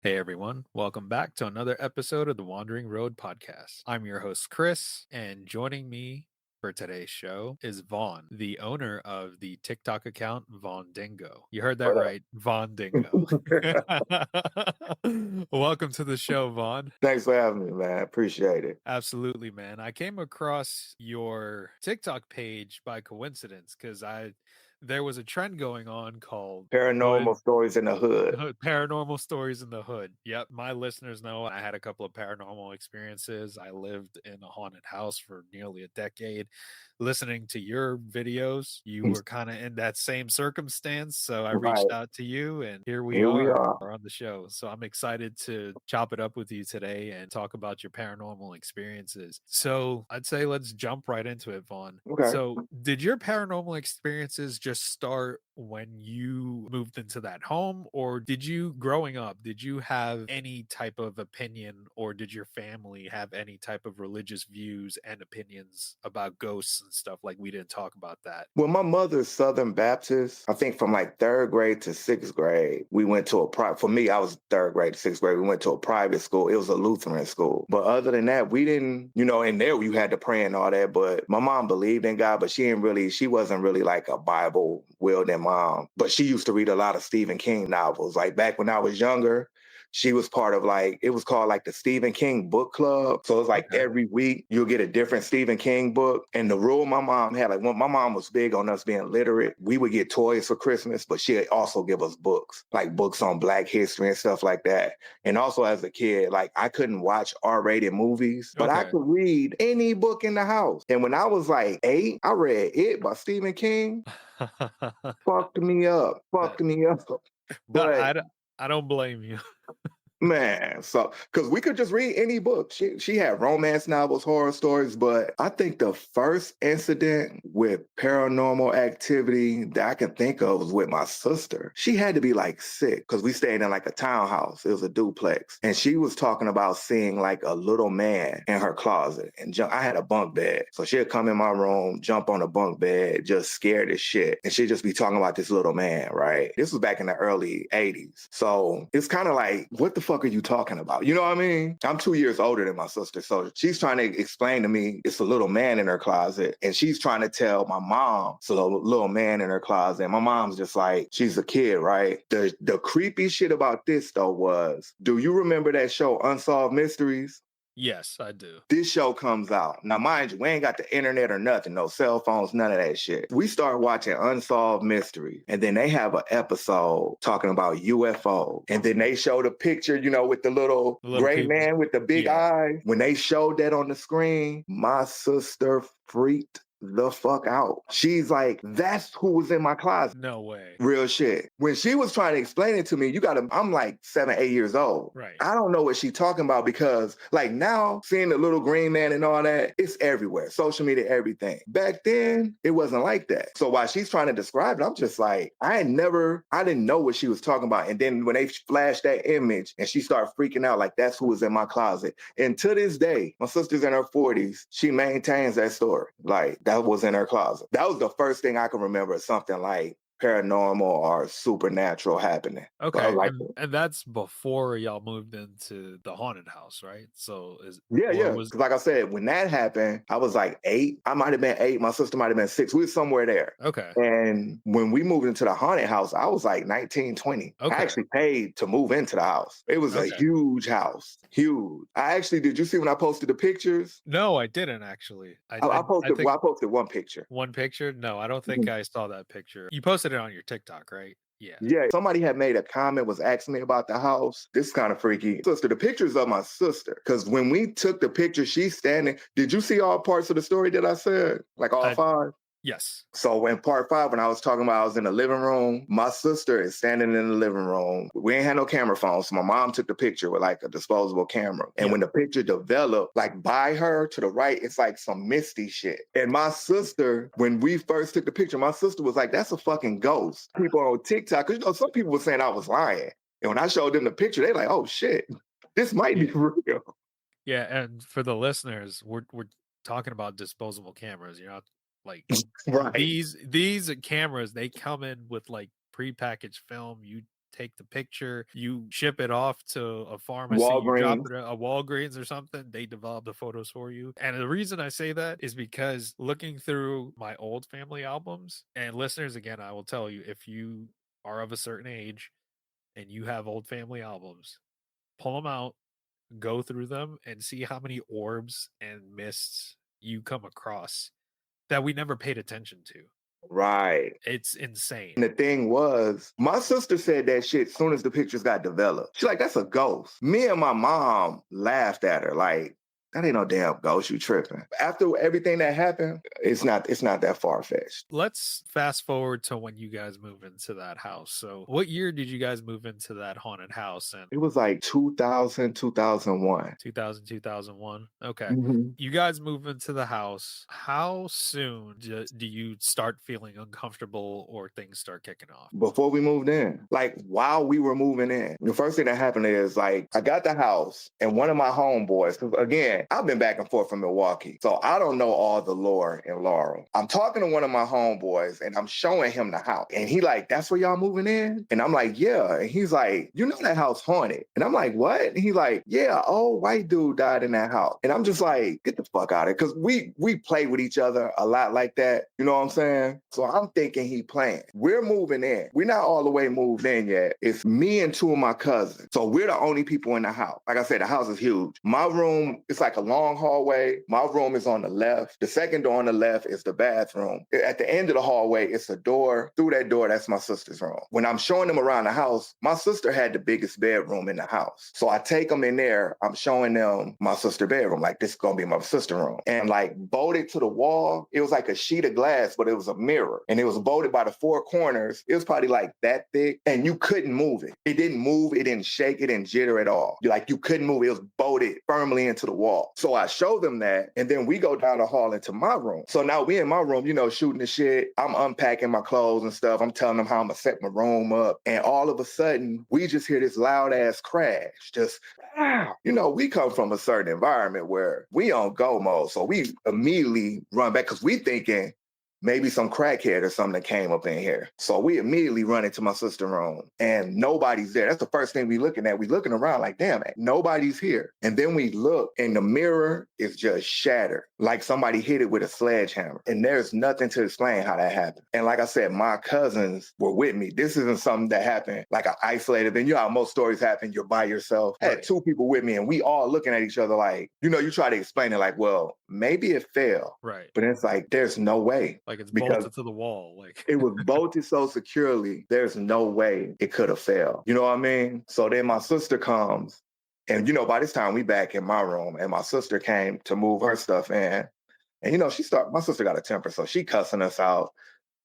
Hey everyone, welcome back to another episode of the Wandering Road podcast. I'm your host, Chris, and joining me for today's show is Vaughn, the owner of the TikTok account Vaughn Dingo. You heard that What right, Vaughn Dingo. up? Welcome to the show, Vaughn. Thanks for having me, man. Appreciate it. Absolutely, man. I came across your TikTok page by coincidence because there was a trend going on called Paranormal Hood stories in the hood. Paranormal stories in the hood. Yep. My listeners know I had a couple of paranormal experiences. I lived in a haunted house for nearly a decade. Listening to your videos, you were kind of in that same circumstance. So I reached Right. out to you, and here we Here we are are. on the show. So I'm excited to chop it up with you today and talk about your paranormal experiences. So I'd say let's jump right into it, Vaughn. Okay. So, did your paranormal experiences just start when you moved into that home, or growing up, did you have any type of opinion, or did your family have any type of religious views and opinions about ghosts and stuff? Like, we didn't talk about that. Well, my mother's Southern Baptist. I think from like third grade to sixth grade, we went to for me, I was third grade to sixth grade. We went to a private school. It was a Lutheran school. But other than that, we didn't, in there you had to pray and all that. But my mom believed in God, but she wasn't really like a Bible wielding mom. But she used to read a lot of Stephen King novels. Like back when I was younger, she was part of it was called like the Stephen King book club. So it's like Okay. every week you'll get a different Stephen King book. And the rule my mom had, like when my mom was big on us being literate, we would get toys for Christmas, but she'd also give us books, like books on Black history and stuff like that. And also as a kid, like I couldn't watch R-rated movies, but I Okay. could read any book in the house. And when I was like 8, I read It by Stephen King. Fucked me up. That- Fucked me up. But I, d- I don't blame you. man, so because we could just read any book. She had romance novels, horror stories, but I think the first incident with paranormal activity that I can think of was with my sister. She had to be like 6 because we stayed in like a townhouse. It was a duplex, and she was talking about seeing like a little man in her closet. And I had a bunk bed, so she'd come in my room, jump on the bunk bed, just scared as shit, and she'd just be talking about this little man. Right? This was back in the early '80s, so it's kind of like, what the fuck are you talking about? You know what I mean? I'm 2 years older than my sister. So she's trying to explain to me it's a little man in her closet. And she's trying to tell my mom it's a little man in her closet. And my mom's just like, she's a kid, right? The creepy shit about this though was, do you remember that show Unsolved Mysteries? Yes, I do. This show comes out. Now, mind you, we ain't got the internet or nothing, no cell phones, none of that shit. We start watching Unsolved Mystery, and then they have an episode talking about UFO. And then they show the picture, with the little The little gray people. man with the big Yeah. eyes. When they showed that on the screen, my sister freaked the fuck out. She's like, that's who was in my closet. No way. Real shit. When she was trying to explain it to me, I'm like 7, 8 years old. Right. I don't know what she's talking about because like now seeing the little green man and all that, it's everywhere. Social media, everything. Back then, it wasn't like that. So while she's trying to describe it, I'm just like, I didn't know what she was talking about. And then when they flashed that image and she started freaking out, like that's who was in my closet. And to this day, my sister's in her 40s. She maintains that story. Like that was in her closet. That was the first thing I can remember, something like paranormal or supernatural happening. So I Okay, was like, and that's before y'all moved into the haunted house, right? So yeah, or yeah. was Because like I said, when that happened, I was like 8. I might have been 8. My sister might have been 6. We were somewhere there. okay, And when we moved into the haunted house, I was like 19, 20. I okay, actually paid to move into the house. It was a okay. huge house. Huge. Did you see when I posted the pictures? No, I didn't actually. I I think posted one picture. one picture. No, I don't think I saw that picture. You posted it on your TikTok, right? Yeah. Yeah, somebody had made a comment, was asking me about the house. This is kind of freaky. Sister, the pictures of my sister. Because when we took the picture, she's standing. Did you see all parts of the story that I said? Like all I 5? yes. So in part 5, when I was talking about I was in the living room, my sister is standing in the living room. We ain't had no camera phone. So my mom took the picture with like a disposable camera. And Yeah. when the picture developed, like by her to the right, it's like some misty shit. And my sister, when we first took the picture, my sister was like, that's a fucking ghost. People on TikTok, because some people were saying I was lying. And when I showed them the picture, they're like, oh shit, this might be Yeah. real. Yeah, and for the listeners, we're talking about disposable cameras. You're not like Right. these cameras, they come in with like prepackaged film. You take the picture, you ship it off to a pharmacy, you drop Walgreens. it at a Walgreens or something, they develop the photos for you. And the reason I say that is because looking through my old family albums, and listeners, again, I will tell you, if you are of a certain age and you have old family albums, pull them out, go through them, and see how many orbs and mists you come across that we never paid attention to. Right. It's insane. And the thing was, my sister said that shit as soon as the pictures got developed. She's like, that's a ghost. Me and my mom laughed at her like, that ain't no damn ghost, you tripping. After everything that happened, it's not that far-fetched. Let's fast forward to when you guys move into that house. So, what year did you guys move into that haunted house? And It was like 2000, 2001. 2000, 2001. Okay. Mhm. You guys move into the house. How soon do you start feeling uncomfortable or things start kicking off? Before we moved in, like while we were moving in, the first thing that happened is like I got the house and one of my homeboys, 'cause again, I've been back and forth from Milwaukee, so I don't know all the lore in Laurel. I'm talking to one of my homeboys and I'm showing him the house. And he like, that's where y'all moving in? And I'm like, yeah. And he's like, you know that house haunted. And I'm like, what? And he's like, yeah, old white dude died in that house. And I'm just like, get the fuck out of it. Cause we play with each other a lot like that. You know what I'm saying? So I'm thinking he playing. We're moving in. We're not all the way moved in yet. It's me and two of my cousins. So we're the only people in the house. Like I said, the house is huge. My room, it's like a long hallway. My room is on the left. The second door on the left is the bathroom. At the end of the hallway, it's a door. Through that door, that's my sister's room. When I'm showing them around the house, my sister had the biggest bedroom in the house. So I take them in there. I'm showing them my sister's bedroom. Like, this is going to be my sister's room. And like bolted to the wall, it was like a sheet of glass, but it was a mirror. And it was bolted by the four corners. It was probably like that thick. And you couldn't move it. It didn't move. It didn't shake. It didn't jitter at all. You couldn't move it. It was bolted firmly into the wall. So I show them that. And then we go down the hall into my room. So now we in my room, shooting the shit. I'm unpacking my clothes and stuff. I'm telling them how I'm going to set my room up. And all of a sudden, we just hear this loud ass crash. Just, ah. We come from a certain environment where we on go mode. So we immediately run back because we thinking maybe some crackhead or something that came up in here. So we immediately run into my sister's room and nobody's there. That's the first thing we looking at. We looking around like, damn it, nobody's here. And then we look and the mirror is just shattered, like somebody hit it with a sledgehammer. And there's nothing to explain how that happened. And like I said, my cousins were with me. This isn't something that happened like an isolated thing. You know how most stories happen, you're by yourself. I had two people with me and we all looking at each other like, you try to explain it like, well, maybe it fell. Right. But it's like, there's no way. Like it's Because bolted to the wall. Like it was bolted so securely, there's no way it could have failed. You know what I mean? So then my sister comes, and by this time we back in my room, and my sister came to move her stuff in. And my sister got a temper, so she cussing us out.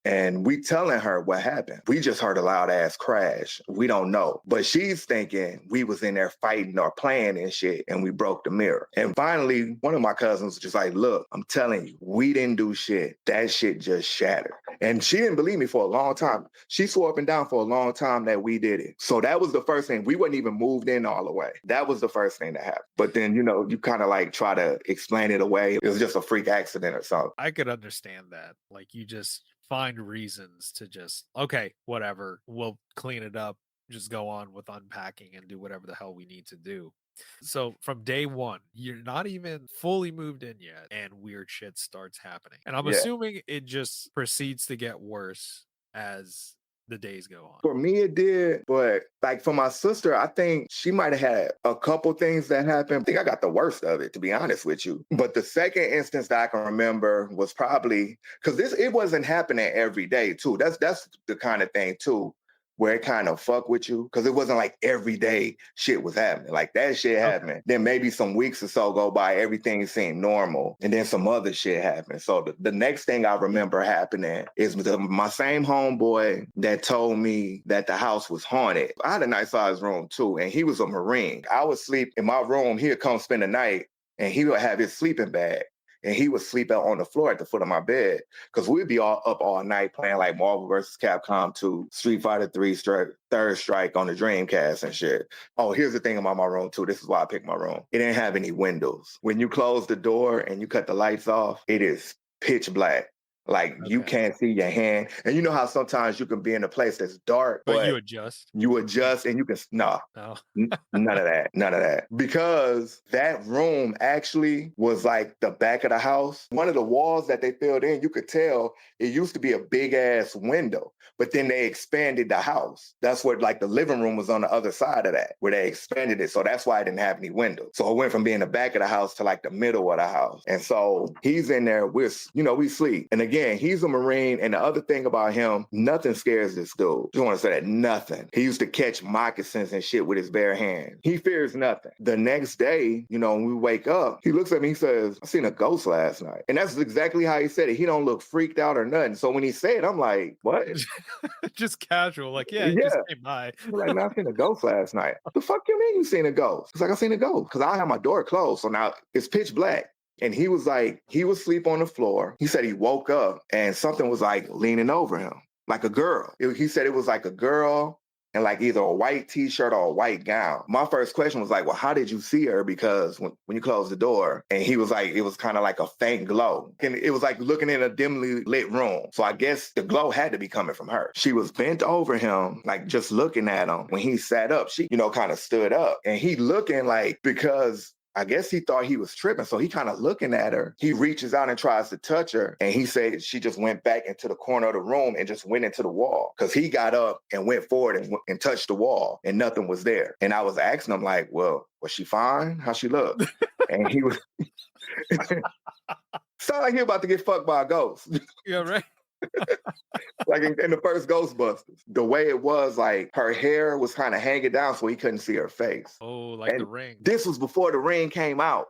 And we telling her what happened. We just heard a loud ass crash. We don't know. But she's thinking we was in there fighting or playing and shit, and we broke the mirror. And finally, one of my cousins was just like, look, I'm telling you, we didn't do shit. That shit just shattered. And she didn't believe me for a long time. She swore up and down for a long time that we did it. So that was the first thing. We wasn't even moved in all the way. That was the first thing that happened. But then, you kind of like try to explain it away. It was just a freak accident or something. I could understand that. Like you just find reasons to just, okay, whatever, we'll clean it up, just go on with unpacking and do whatever the hell we need to do. So from day one, you're not even fully moved in yet, and weird shit starts happening. And I'm assuming it just proceeds to get worse as the days go on. For me, it did. But like for my sister, I think she might have had a couple things that happened. I think I got the worst of it, to be honest with you. But the second instance that I can remember was probably because it wasn't happening every day, too. That's the kind of thing, too, where it kind of fuck with you. Because it wasn't like every day shit was happening. Like that shit happened. Then maybe some weeks or so go by, everything seemed normal. And then some other shit happened. So the next thing I remember happening is my same homeboy that told me that the house was haunted. I had a nice sized room too. And he was a Marine. I would sleep in my room. He would come spend the night and he would have his sleeping bag. And he would sleep out on the floor at the foot of my bed because we'd be all up all night playing like Marvel vs. Capcom 2, Street Fighter 3, Third Strike on the Dreamcast and shit. Oh, here's the thing about my room too. This is why I picked my room. It didn't have any windows. When you close the door and you cut the lights off, it is pitch black. Like you Okay. can't see your hand. And you know how sometimes you can be in a place that's dark, But you but adjust? you Like, adjust and you can no. no. None of that. None of that. Because that room actually was like the back of the house. One of the walls that they filled in, you could tell it used to be a big ass window, but then they expanded the house. That's what like the living room was on the other side of that, where they expanded it. So that's why it didn't have any windows. So it went from being the back of the house to like the middle of the house. And so he's in there, we sleep. And again, he's a Marine. And the other thing about him, nothing scares this dude. Just want to say that nothing. He used to catch moccasins and shit with his bare hand. He fears nothing. The next day, when we wake up, he looks at me, he says, I seen a ghost last night. And that's exactly how he said it. He don't look freaked out or nothing. So when he said it, I'm like, what? Just casual, like, yeah, it just Yeah. came by. I'm like, man, I seen a ghost last night. The fuck you mean you seen a ghost? He's like, I seen a ghost. Because I have my door closed. So now it's pitch black. And he was like, he was asleep on the floor. He said he woke up and something was like leaning over him, like a girl. He said it was like a girl and like either a white t-shirt or a white gown. My first question was like, well, how did you see her? Because when you closed the door, and he was like, it was kind of like a faint glow. And it was like looking in a dimly lit room. So I guess the glow had to be coming from her. She was bent over him, like just looking at him. When he sat up, she, kind of stood up. And he looking like, because I guess he thought he was tripping. So he kind of looking at her. He reaches out and tries to touch her. And he said she just went back into the corner of the room and just went into the wall. Because he got up and went forward and touched the wall and nothing was there. And I was asking him like, well, was she fine? How she look? And he was, sound like he about to get fucked by a ghost. Yeah, right. Like in the first Ghostbusters. The way it was, like her hair was kind of hanging down so he couldn't see her face. Oh, like And The Ring. this was before The Ring came out.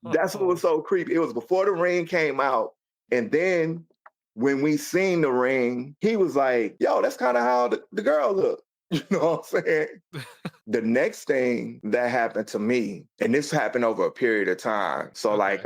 That's what was so creepy. It was before The Ring came out. And then when we seen The Ring, he was like, yo, that's kind of how the girl looked. You know what I'm saying? The next thing that happened to me, and this happened over a period of time. So Okay.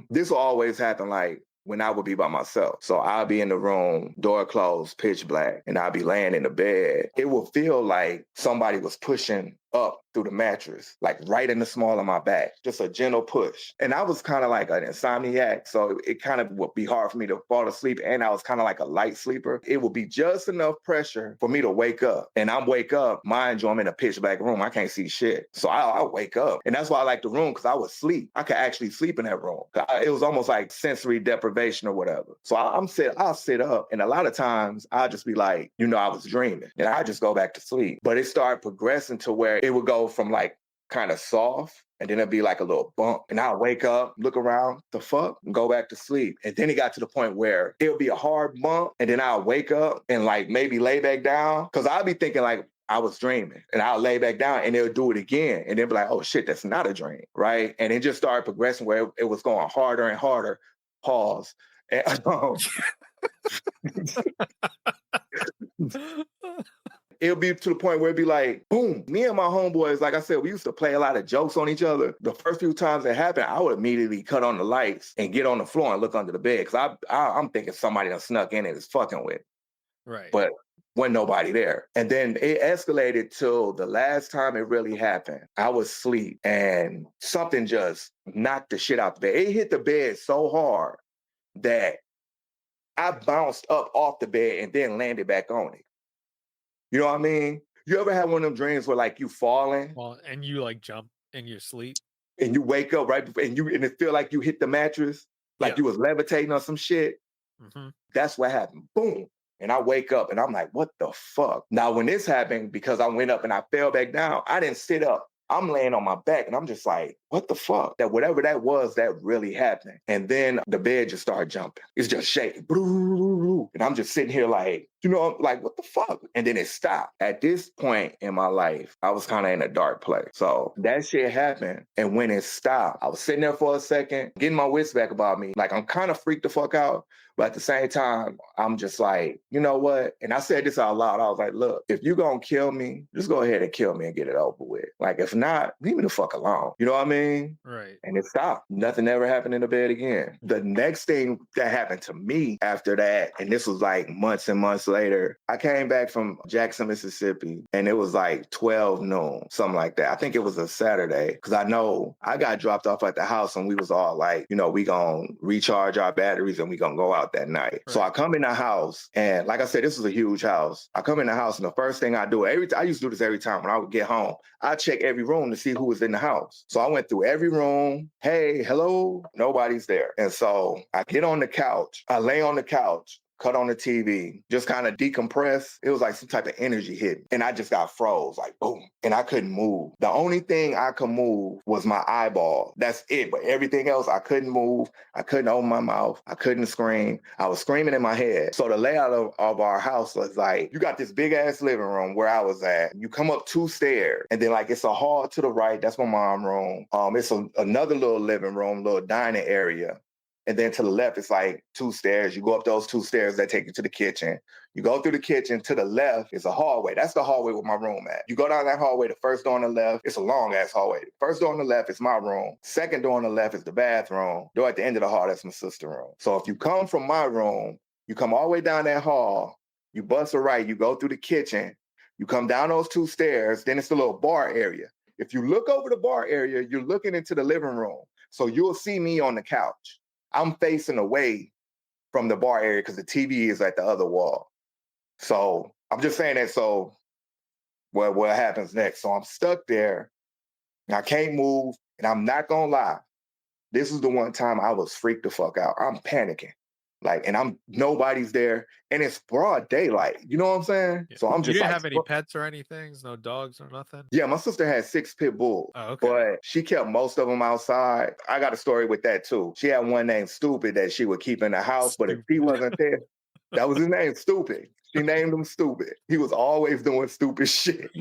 this will always happen like when I would be by myself. So I'll be in the room, door closed, pitch black, and I'll be laying in the bed. It will feel like somebody was pushing up through the mattress, like right in the small of my back, just a gentle push. And I was kind of like an insomniac, so it kind of would be hard for me to fall asleep. And I was kind of like a light sleeper. It would be just enough pressure for me to wake up. And I wake up, mind you, I'm in a pitch black room. I can't see shit. So I wake up. And that's why I like the room, because I would sleep. I could actually sleep in that room. It was almost like sensory deprivation or whatever. So I'll sit up. And a lot of times I'll just be like, I was dreaming. And I just go back to sleep. But it started progressing to where it would go from like kind of soft, and then it'd be like a little bump. And I'll wake up, look around, the fuck, and go back to sleep. And then it got to the point where it'll be a hard bump, and then I'll wake up and like maybe lay back down. Cause I'll be thinking like I was dreaming, and I'll lay back down and it'll do it again. And then be like, oh shit, that's not a dream, right? And it just started progressing where it was going harder and harder. Pause. And, it'll be to the point where it'd be like, boom, me and my homeboys, like I said, we used to play a lot of jokes on each other. The first few times it happened, I would immediately cut on the lights and get on the floor and look under the bed. Cause I'm thinking somebody done snuck in and is fucking with. Right. But wasn't nobody there. And then it escalated till the last time it really happened. I was asleep and something just knocked the shit out the bed. It hit the bed so hard that I bounced up off the bed and then landed back on it. You know what I mean? You ever had one of them dreams where like you falling Well, and you like jump in your sleep? and you wake up right before and it feel like you hit the mattress, like Yeah. you was levitating on some shit? Hmm. That's what happened. Boom. And I wake up and I'm like, what the fuck? Now, when this happened, because I went up and I fell back down, I didn't sit up. I'm laying on my back and I'm just like, what the fuck? That whatever that was, that really happened. And then the bed just started jumping. It's just shaking. And I'm just sitting here like, like, what the fuck? And then it stopped. At this point in my life, I was kind of in a dark place. So that shit happened. And when it stopped, I was sitting there for a second, getting my wits back about me. Like, I'm kind of freaked the fuck out. But at the same time, I'm just like, you know what? And I said this out loud. I was like, look, if you're going to kill me, just go ahead and kill me and get it over with. Like, if not, leave me the fuck alone. You know what I mean? Right. And it stopped. Nothing ever happened in the bed again. The next thing that happened to me after that, and this was like months and months later, I came back from Jackson, Mississippi, and it was like 12 noon, something like that. I think it was a Saturday, because I know I got dropped off at the house and we was all like, we gonna recharge our batteries and we gonna go out that night. So Right. I come in the house, and like I said, this was a huge house. I come in the house, and the first thing I do, I used to do this every time when I would get home. I check every room to see who was in the house. So I went through every room. Hey, hello, nobody's there. And so I get on the couch, I lay on the couch, cut on the TV, just kind of decompress. It was like some type of energy hit. And I just got froze, like boom. And I couldn't move. The only thing I could move was my eyeball. That's it. But everything else, I couldn't move. I couldn't open my mouth. I couldn't scream. I was screaming in my head. So the layout of our house was like, you got this big ass living room where I was at. You come up 2 stairs, and then like it's a hall to the right. That's my mom's room. It's another little living room, little dining area. And then to the left, it's like 2 stairs. You go up those 2 stairs that take you to the kitchen. You go through the kitchen. To the left is a hallway. That's the hallway where my room at. You go down that hallway, the first door on the left, it's a long ass hallway. First door on the left is my room. Second door on the left is the bathroom. Door at the end of the hall, that's my sister's room. So if you come from my room, you come all the way down that hall, you bust a right, you go through the kitchen, you come down those 2 stairs, then it's the little bar area. If you look over the bar area, you're looking into the living room. So you'll see me on the couch. I'm facing away from the bar area because the TV is at the other wall. So I'm just saying that so what happens next? So I'm stuck there and I can't move, and I'm not gonna lie. This is the one time I was freaked the fuck out. I'm panicking. Like, and nobody's there, and it's broad daylight. You know what I'm saying? Yeah. So I'm You just didn't like, have any pets or anything? No dogs or nothing? yeah, my sister had 6 pit bulls, Oh, okay. but she kept most of them outside. I got a story with that too. She had one named Stupid that she would keep in the house, but if he Stupid. wasn't there, that was his name, Stupid. She named him Stupid. He was always doing stupid shit.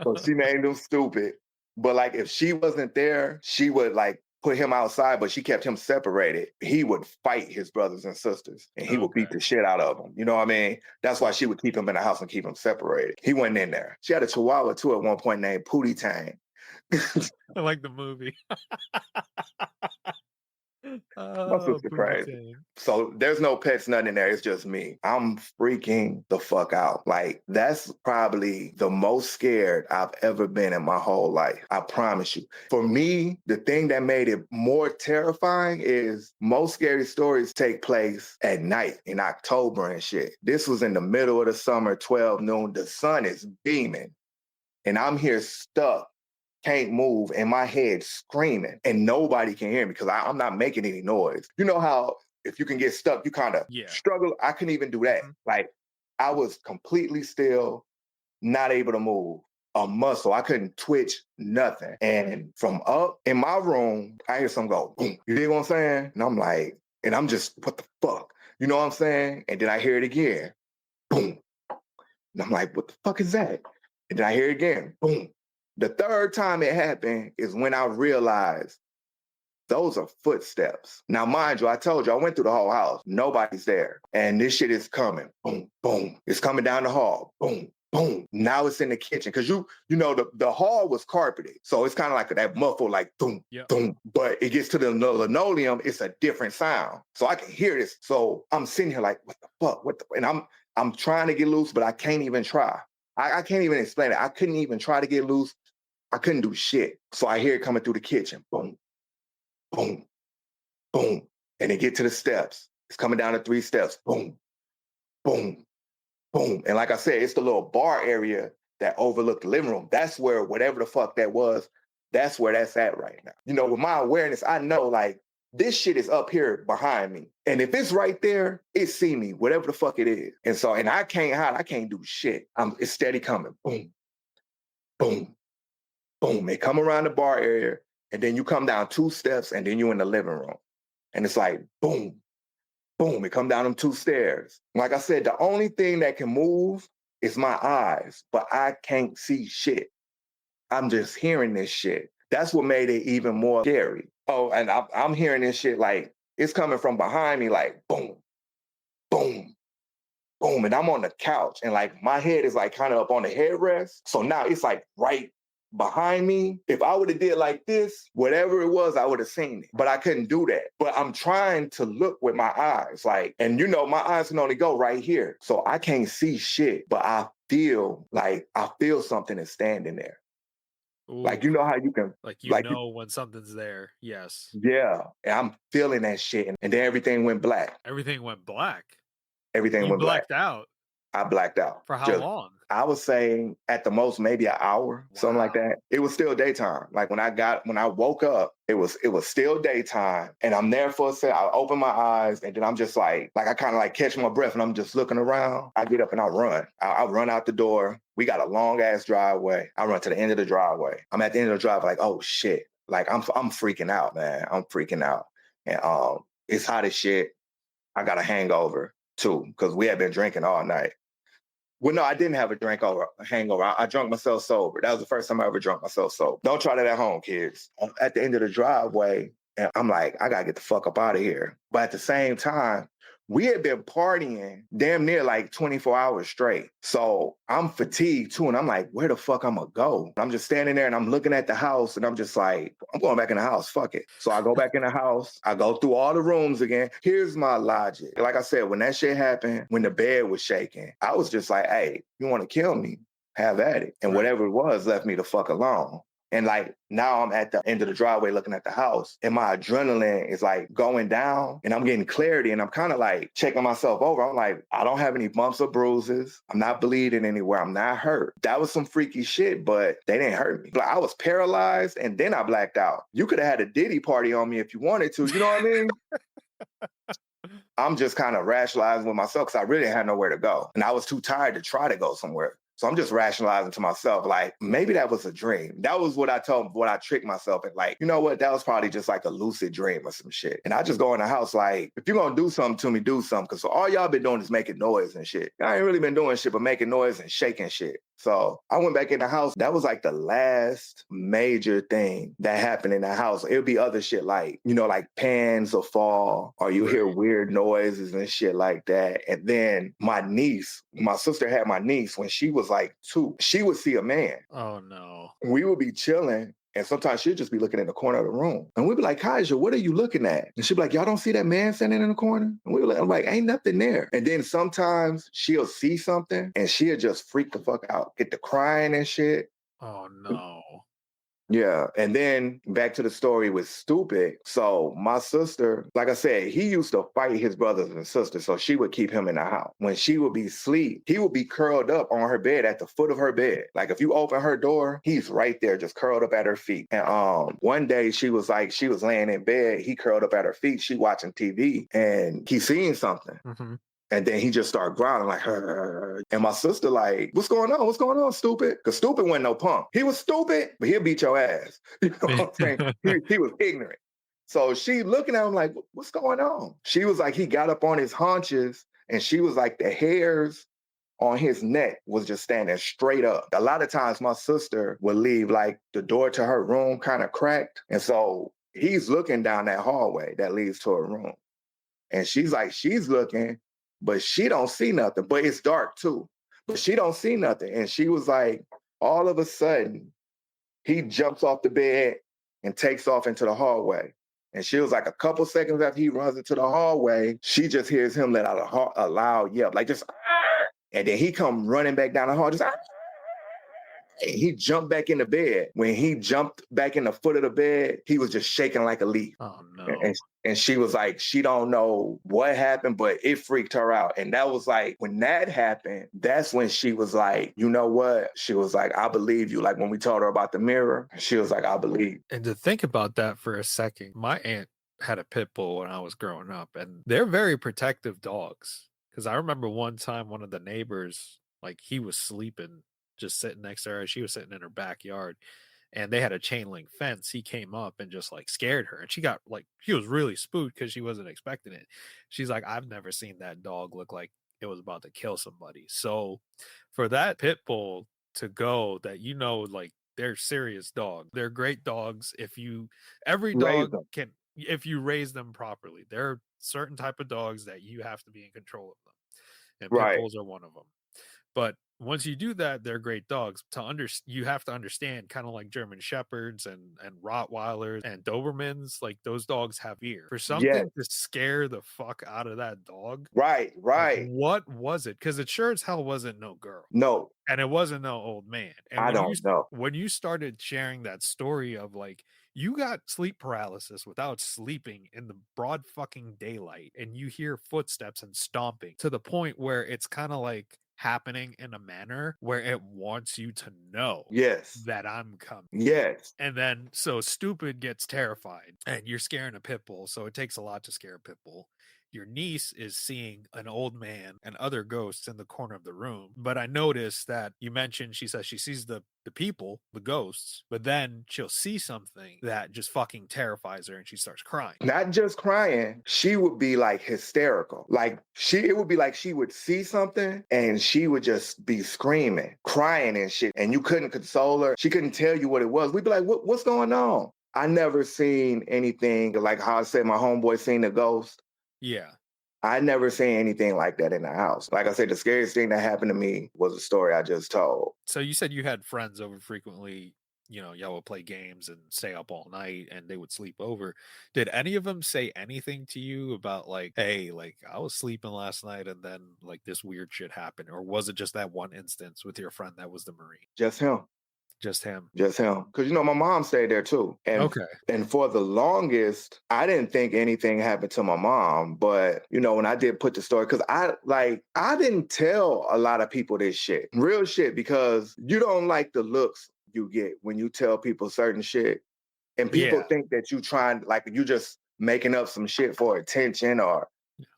So she named him Stupid. But like if she wasn't there, she would like put him outside, but she kept him separated. He would fight his brothers and sisters, and he would beat Okay. the shit out of them. You know what I mean? That's why she would keep him in the house and keep him separated. He went in there. She had a chihuahua too at one point named Pootie Tang. I like the movie. My Oh, sister Booty crazy. Tang. So there's no pets, nothing in there. It's just me. I'm freaking the fuck out. Like, that's probably the most scared I've ever been in my whole life. I promise you. For me, the thing that made it more terrifying is most scary stories take place at night in October and shit. This was in the middle of the summer, 12 noon. The sun is beaming, and I'm here stuck, can't move, and my head screaming, and nobody can hear me because I'm not making any noise. You know how if you can get stuck, you kind of Yeah. struggle? I couldn't even do that. Mhm. Like, I was completely still, not able to move a muscle. I couldn't twitch nothing. And from up in my room, I hear something go, boom. You dig what I'm saying? And I'm like, and I'm just, what the fuck? You know what I'm saying? And then I hear it again, boom. And I'm like, what the fuck is that? And then I hear it again, boom. The third time it happened is when I realized those are footsteps. Now, mind you, I told you, I went through the whole house. Nobody's there. And this shit is coming. Boom, boom. It's coming down the hall. Boom, boom. Now it's in the kitchen. Because the hall was carpeted. So it's kind of like that muffle, like boom, Yep. boom. But it gets to the linoleum, it's a different sound. So I can hear this. So I'm sitting here like, what the fuck? And I'm trying to get loose, but I can't even try. I can't even explain it. I couldn't even try to get loose. I couldn't do shit. So I hear it coming through the kitchen. Boom, boom, boom. And they get to the steps. It's coming down the 3 steps. Boom, boom, boom. And like I said, it's the little bar area that overlooked the living room. That's where whatever the fuck that was, that's where that's at right now. With my awareness, I know like this shit is up here behind me. And if it's right there, it see me, whatever the fuck it is. And I can't hide. I can't do shit. It's steady coming. Boom, boom, boom. It come around the bar area, and then you come down 2 steps, and then you in the living room. And it's like, boom, boom. It come down them 2 stairs. Like I said, the only thing that can move is my eyes, but I can't see shit. I'm just hearing this shit. That's what made it even more scary. Oh, and I'm hearing this shit like it's coming from behind me, like boom, boom, boom. And I'm on the couch, and like my head is like kind of up on the headrest. So now it's like right behind me, if I would have did like this, whatever it was, I would have seen it. But I couldn't do that. But I'm trying to look with my eyes, like, and you know, my eyes can only go right here. So I can't see shit, but I feel something is standing there. Like, Ooh, you know how you can, like, you like, know when something's there. Yes. yeah, and I'm feeling that shit. And then everything went black. Everything went black. Everything You went black. blacked out. I blacked out. For how Just, long? I was saying at the most maybe an hour, something like Wow. that. It was still daytime. Like when I woke up, it was still daytime, and I'm there for a second. I open my eyes, and then I'm just like I kind of like catch my breath, and I'm just looking around. I get up and I run. I run out the door. We got a long ass driveway. I run to the end of the driveway. I'm at the end of the driveway, like, oh shit. Like I'm freaking out, man. I'm freaking out, and it's hot as shit. I got a hangover too because we had been drinking all night. Well, no, I didn't have a hangover. I drunk myself sober. That was the first time I ever drunk myself sober. Don't try that at home, kids. At the end of the driveway, and I'm like, I gotta get the fuck up out of here. But at the same time, we had been partying damn near like 24 hours straight. So I'm fatigued too. And I'm like, where the fuck I'm gonna go? I'm just standing there and I'm looking at the house and I'm just like, I'm going back in the house. Fuck it. So I go back in the house. I go through all the rooms again. Here's my logic. Like I said, when that shit happened, when the bed was shaking, I was just like, hey, you wanna kill me? Have at it. And Right. whatever it was left me the fuck alone. And like now I'm at the end of the driveway looking at the house and my adrenaline is like going down and I'm getting clarity and I'm kind of like checking myself over. I'm like, I don't have any bumps or bruises. I'm not bleeding anywhere. I'm not hurt. That was some freaky shit, but they didn't hurt me. Like I was paralyzed and then I blacked out. You could have had a Diddy party on me if you wanted to. You know what I mean? I'm just kind of rationalizing with myself because I really had nowhere to go. And I was too tired to try to go somewhere. So I'm just rationalizing to myself, like, maybe that was a dream. That was what I tricked myself at. Like, you know what? That was probably just like a lucid dream or some shit. And I just go in the house like, if you're going to do something to me, do something. Because all y'all been doing is making noise and shit. I ain't really been doing shit but making noise and shaking shit. So I went back in the house. That was like the last major thing that happened in the house. It would be other shit like, you know, like pans will fall or you hear Right. weird noises and shit like that. And then my sister had my niece when she was like 2. She would see a man. Oh, no. We would be chilling. And sometimes she'd just be looking in the corner of the room. And we'd be like, Kaja, what are you looking at? And she'd be like, y'all don't see that man standing in the corner? And I'm like, ain't nothing there. And then sometimes she'll see something and she'll just freak the fuck out, get to crying and shit. Oh, no. Yeah. And then back to the story with stupid. So my sister, like I said, he used to fight his brothers and sisters. So she would keep him in the house. When she would be asleep, he would be curled up on her bed at the foot of her bed. Like if you open her door, he's right there, just curled up at her feet. And one day she was laying in bed, he curled up at her feet, she watching TV, and he seen something. Mhm. And then he just started growling like, "Her." And my sister like, what's going on? What's going on, stupid? Because stupid wasn't no punk. He was stupid, but he'll beat your ass. You know what I'm saying? He was ignorant. So she looking at him like, what's going on? She was like, he got up on his haunches and she was like, the hairs on his neck was just standing straight up. A lot of times my sister would leave like the door to her room kind of cracked. And so he's looking down that hallway that leads to her room. And she's looking, but she don't see nothing. But it's dark too. But she don't see nothing. And she was like, all of a sudden, he jumps off the bed and takes off into the hallway. And she was like, a couple seconds after he runs into the hallway, she just hears him let out a loud yelp, like just, "Ah!" And then he come running back down the hall, just, "Ah!" And he jumped back in the bed. When he jumped back in the foot of the bed, he was just shaking like a leaf. Oh, no. And she was like, she don't know what happened, but it freaked her out. And that was like, when that happened, that's when she was like, you know what? She was like, I believe you. Like when we told her about the mirror, she was like, I believe. And to think about that for a second, my aunt had a pit bull when I was growing up, and they're very protective dogs. Because I remember one time one of the neighbors, like he was sleeping, just sitting next to her. She was sitting in her backyard, and they had a chain link fence. He came up and just like scared her, and she was really spooked because she wasn't expecting it. She's like, I've never seen that dog look like it was about to kill somebody. So for that pit bull to go, that like they're serious dogs. They're great dogs. Every Raise dog them. can, if you raise them properly. There are certain type of dogs that you have to be in control of them, and pit Right. bulls are one of them. But once you do that, they're great dogs. You have to understand, kind of like German Shepherds and Rottweilers and Dobermans, like those dogs have fear. For Yes. something to scare the fuck out of that dog, Right, right. what was it? Because it sure as hell wasn't no girl. No, And it wasn't no old man. And I don't know. when you started sharing that story of, like, you got sleep paralysis without sleeping in the broad fucking daylight, and you hear footsteps and stomping to the point where it's kinda, like, happening in a manner where it wants you to know Yes. that I'm coming. Yes. And then so Stupid gets terrified, and you're scaring a pit bull, so it takes a lot to scare a pit bull. Your niece is seeing an old man and other ghosts in the corner of the room. But I noticed that you mentioned she says she sees the people, the ghosts, but then she'll see something that just fucking terrifies her and she starts crying. Not just crying, she would be like hysterical. Like it would be like she would see something and she would just be screaming, crying and shit. And you couldn't console her. She couldn't tell you what it was. We'd be like, what's going on? I never seen anything like how I said my homeboy seen the ghost. Yeah. I never seen anything like that in the house. Like I said, the scariest thing that happened to me was a story I just told. So you said you had friends over frequently, y'all would play games and stay up all night and they would sleep over. Did any of them say anything to you about, like, hey, like, I was sleeping last night and then, like, this weird shit happened? Or was it just that one instance with your friend that was the Marine? Just him. Just him. Just him. Because my mom stayed there too. Okay. And for the longest, I didn't think anything happened to my mom. But when I did put the story, because I didn't tell a lot of people this shit. Real shit, because you don't like the looks you get when you tell people certain shit. And people Yeah. think that you trying like you just making up some shit for attention, or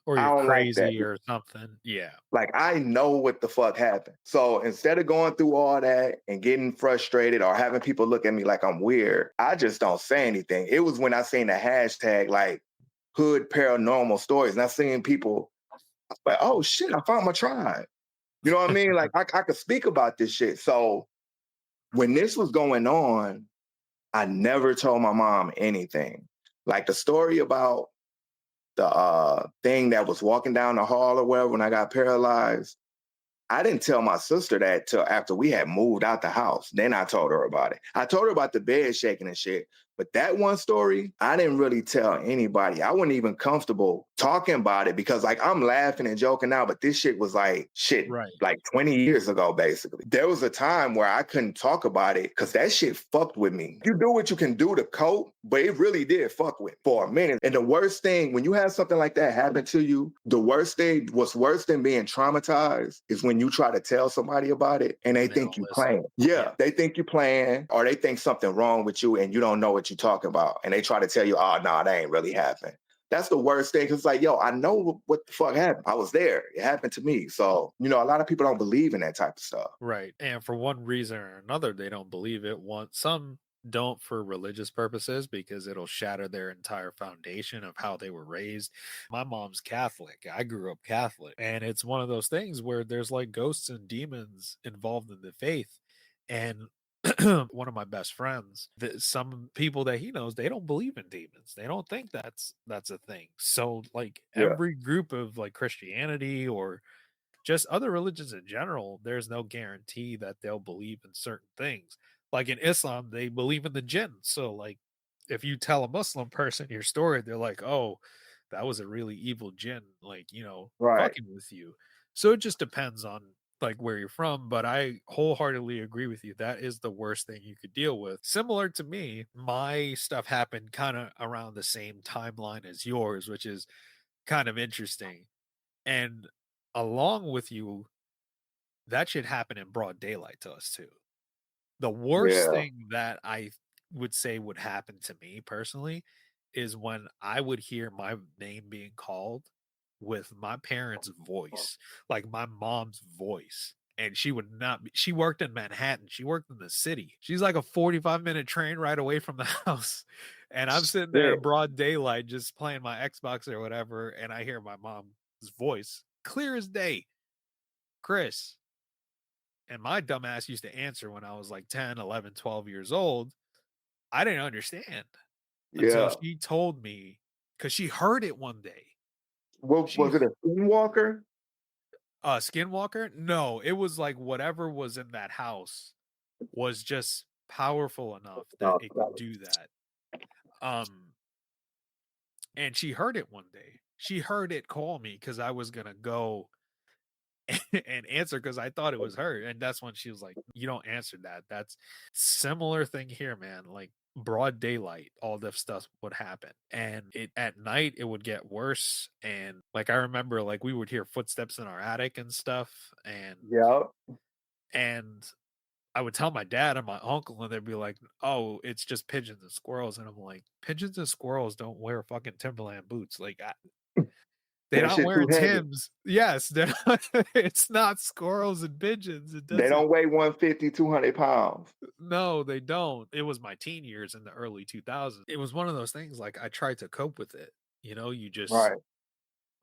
Or I you're don't like that. crazy or something. Yeah. Like, I know what the fuck happened. So instead of going through all that and getting frustrated or having people look at me like I'm weird, I just don't say anything. It was when I seen the hashtag like hood paranormal stories and I seen people like, oh shit, I found my tribe. You know what I mean? Like I could speak about this shit. So when this was going on, I never told my mom anything. Like the story about the thing that was walking down the hall or whatever when I got paralyzed. I didn't tell my sister that till after we had moved out the house. Then I told her about it. I told her about the bed shaking and shit. But that one story, I didn't really tell anybody. I wasn't even comfortable talking about it because, like, I'm laughing and joking now, but this shit was like shit, Right. like 20 years ago, basically. There was a time where I couldn't talk about it because that shit fucked with me. You do what you can do to cope, but it really did fuck with me for a minute. And the worst thing, when you have something like that happen to you, the worst thing, what's worse than being traumatized is when you try to tell somebody about it and they And they think don't you listen. playing. Yeah. Yeah, they think you playing or they think something wrong with you and you don't know what you're talking about. And they try to tell you, oh, no, that ain't really happened. That's the worst thing. Cause it's like, yo, I know what the fuck happened. I was there. It happened to me. So, a lot of people don't believe in that type of stuff. Right. And for one reason or another, they don't believe it. Some don't for religious purposes because it'll shatter their entire foundation of how they were raised. My mom's Catholic. I grew up Catholic. And it's one of those things where there's like ghosts and demons involved in the faith. And one of my best friends, some people that he knows, they don't believe in demons. They don't think that's a thing. So like Yeah. every group of like Christianity or just other religions in general, there's no guarantee that they'll believe in certain things. Like in Islam, they believe in the jinn. So, like, if you tell a Muslim person your story, they're like, oh, that was a really evil jinn, like, Right. fucking with you. So it just depends on like where you're from. But I wholeheartedly agree with you. That is the worst thing you could deal with. Similar to me, my stuff happened kind of around the same timeline as yours, which is kind of interesting. And along with you, that should happen in broad daylight to us too. The worst Yeah. thing that I would say would happen to me personally is when I would hear my name being called with my parents' voice, like my mom's voice. And she would not be, she worked in Manhattan. She worked in the city. She's like a 45-minute train ride away from the house. And I'm sitting there Shit. in broad daylight just playing my Xbox or whatever. And I hear my mom's voice clear as day. Chris. And my dumbass used to answer when I was like 10, 11, 12 years old. I didn't understand until Yeah. she told me because she heard it one day. What She was it, a skinwalker? Skinwalker? No, it was like whatever was in that house was just powerful enough that No, it that could was- do that. Um, and she heard it one day. She heard it call me because I was gonna go and answer because I thought it was her. And that's when she was like, "You don't answer that." That's similar thing here, man. Like broad daylight, all this stuff would happen. And it at night it would get worse. And like I remember like we would hear footsteps in our attic and stuff. Yep. And I would tell my dad and my uncle, and they'd be like, "Oh, it's just pigeons and squirrels." And I'm like, "Pigeons and squirrels don't wear fucking Timberland boots. Like, they're That not shit too wearing heavy. Tims. Yes, they're not, it's not squirrels and pigeons. It They doesn't. don't weigh 150, 200 pounds. No, they don't. It was my teen years in the early 2000s. It was one of those things. Like I tried to cope with it. You just Right.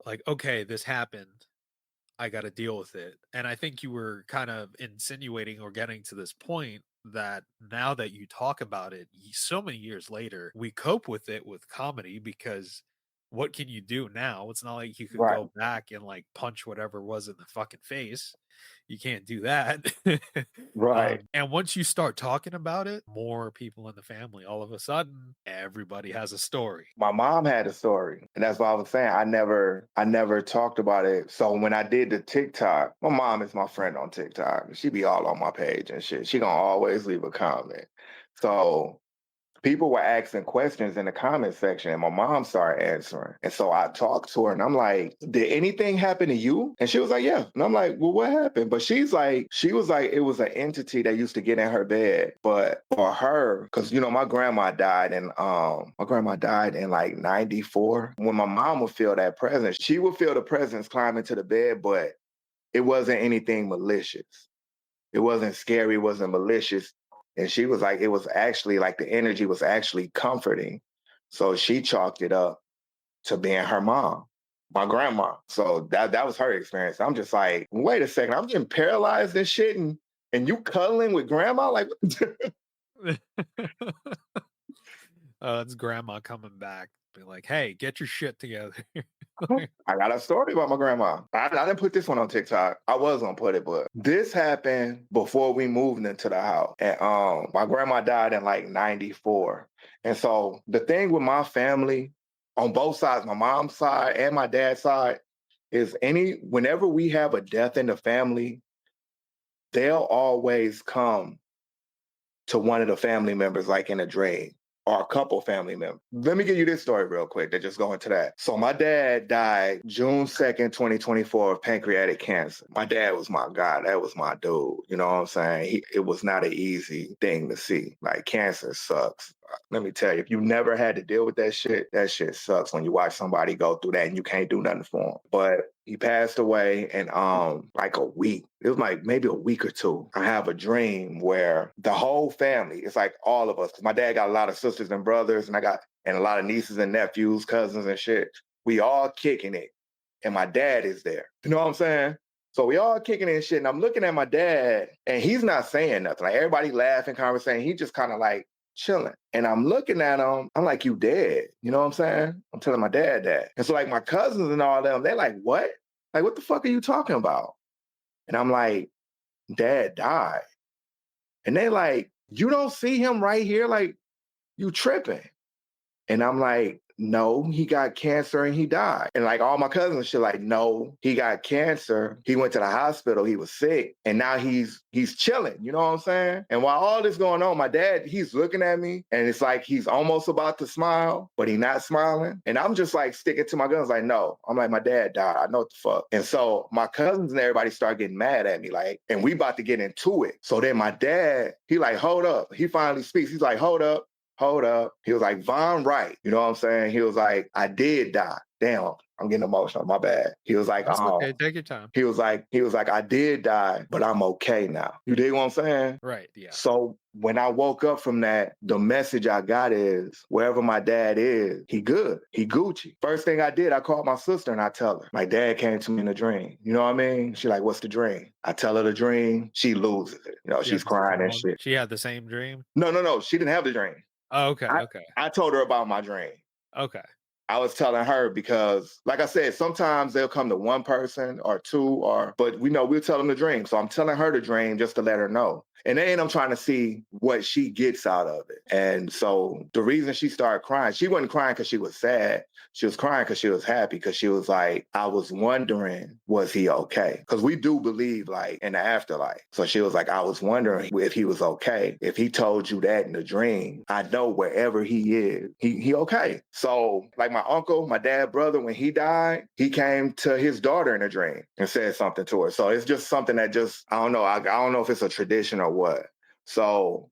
like, okay, this happened. I got to deal with it. And I think you were kind of insinuating or getting to this point that now that you talk about it so many years later, we cope with it with comedy because what can you do now? It's not like you could Right. go back and like punch whatever was in the fucking face. You can't do that. Right. And once you start talking about it, more people in the family, all of a sudden, everybody has a story. My mom had a story, and that's what I was saying. I never talked about it. So when I did the TikTok, my mom is my friend on TikTok. She be all on my page and shit. She gonna always leave a comment. So people were asking questions in the comment section and my mom started answering. And so I talked to her and I'm like, did anything happen to you? And she was like, yeah. And I'm like, well, what happened? But she was like, it was an entity that used to get in her bed. But for her, because my grandma died in like 94. When my mom would feel that presence, she would feel the presence climb into the bed, but it wasn't anything malicious. It wasn't scary, it wasn't malicious. And she was like, it was actually like the energy was actually comforting. So she chalked it up to being her mom, my grandma. So that was her experience. I'm just like, wait a second, I'm getting paralyzed and shit, and you cuddling with grandma? Like, It's grandma coming back. Be like, hey, get your shit together. I got a story about my grandma. I didn't put this one on TikTok. I was gonna put it, but this happened before we moved into the house. And my grandma died in like 94. And so the thing with my family on both sides, my mom's side and my dad's side, is whenever we have a death in the family, they'll always come to one of the family members, like in a dream, or a couple family members. Let me give you this story real quick to just go into that. So my dad died June 2nd, 2024 of pancreatic cancer. My dad was my guy. That was my dude. You know what I'm saying? It was not an easy thing to see. Like cancer sucks. Let me tell you, if you never had to deal with that shit sucks when you watch somebody go through that and you can't do nothing for them. But he passed away in like a week. It was like maybe a week or two. I have a dream where the whole family, it's like all of us, because my dad got a lot of sisters and brothers, and a lot of nieces and nephews, cousins and shit. We all kicking it. And my dad is there. You know what I'm saying? So we all kicking it and shit. And I'm looking at my dad, and he's not saying nothing. Like everybody laughing, conversating. He just kind of like chilling. And I'm looking at him. I'm like, you dead. You know what I'm saying? I'm telling my dad that. And so like my cousins and all them, they're like, what? Like, what the fuck are you talking about? And I'm like, dad died. And they like, you don't see him right here? Like, you tripping. And I'm like, no, he got cancer and he died. And like all my cousins and shit, like, no, he got cancer. He went to the hospital. He was sick. And now he's chilling. You know what I'm saying? And while all this going on, my dad, he's looking at me and it's like he's almost about to smile, but he not smiling. And I'm just like sticking to my guns, like, no. I'm like, my dad died. I know what the fuck. And so my cousins and everybody start getting mad at me, like, and we about to get into it. So then my dad, he like, hold up. He finally speaks. He's like, hold up. Hold up. He was like, Von Wright. You know what I'm saying? He was like, I did die. Damn, I'm getting emotional. My bad. He was like, That's okay. Take your time. he was like, I did die, but I'm okay now. You dig what I'm saying? Right. Yeah. So when I woke up from that, the message I got is wherever my dad is, he good. He Gucci. First thing I did, I called my sister and I tell her, my dad came to me in a dream. You know what I mean? She like, what's the dream? I tell her the dream. She loses it. She She's had the crying same and one. shit. She had the same dream. No. She didn't have the dream. Oh, okay. I, Okay. I told her about my dream. Okay. I was telling her because, like I said, sometimes they'll come to one person or two, but we know we'll tell them the dream. So I'm telling her the dream just to let her know. And then I'm trying to see what she gets out of it. And so the reason she started crying, she wasn't crying because she was sad. She was crying because she was happy because she was like, I was wondering, was he okay? Because we do believe like in the afterlife. So she was like, I was wondering if he was okay. If he told you that in the dream, I know wherever he is, he okay. So like my uncle, my dad, brother, when he died, he came to his daughter in a dream and said something to her. So it's just something that just, I don't know. I don't know if it's a tradition or what. So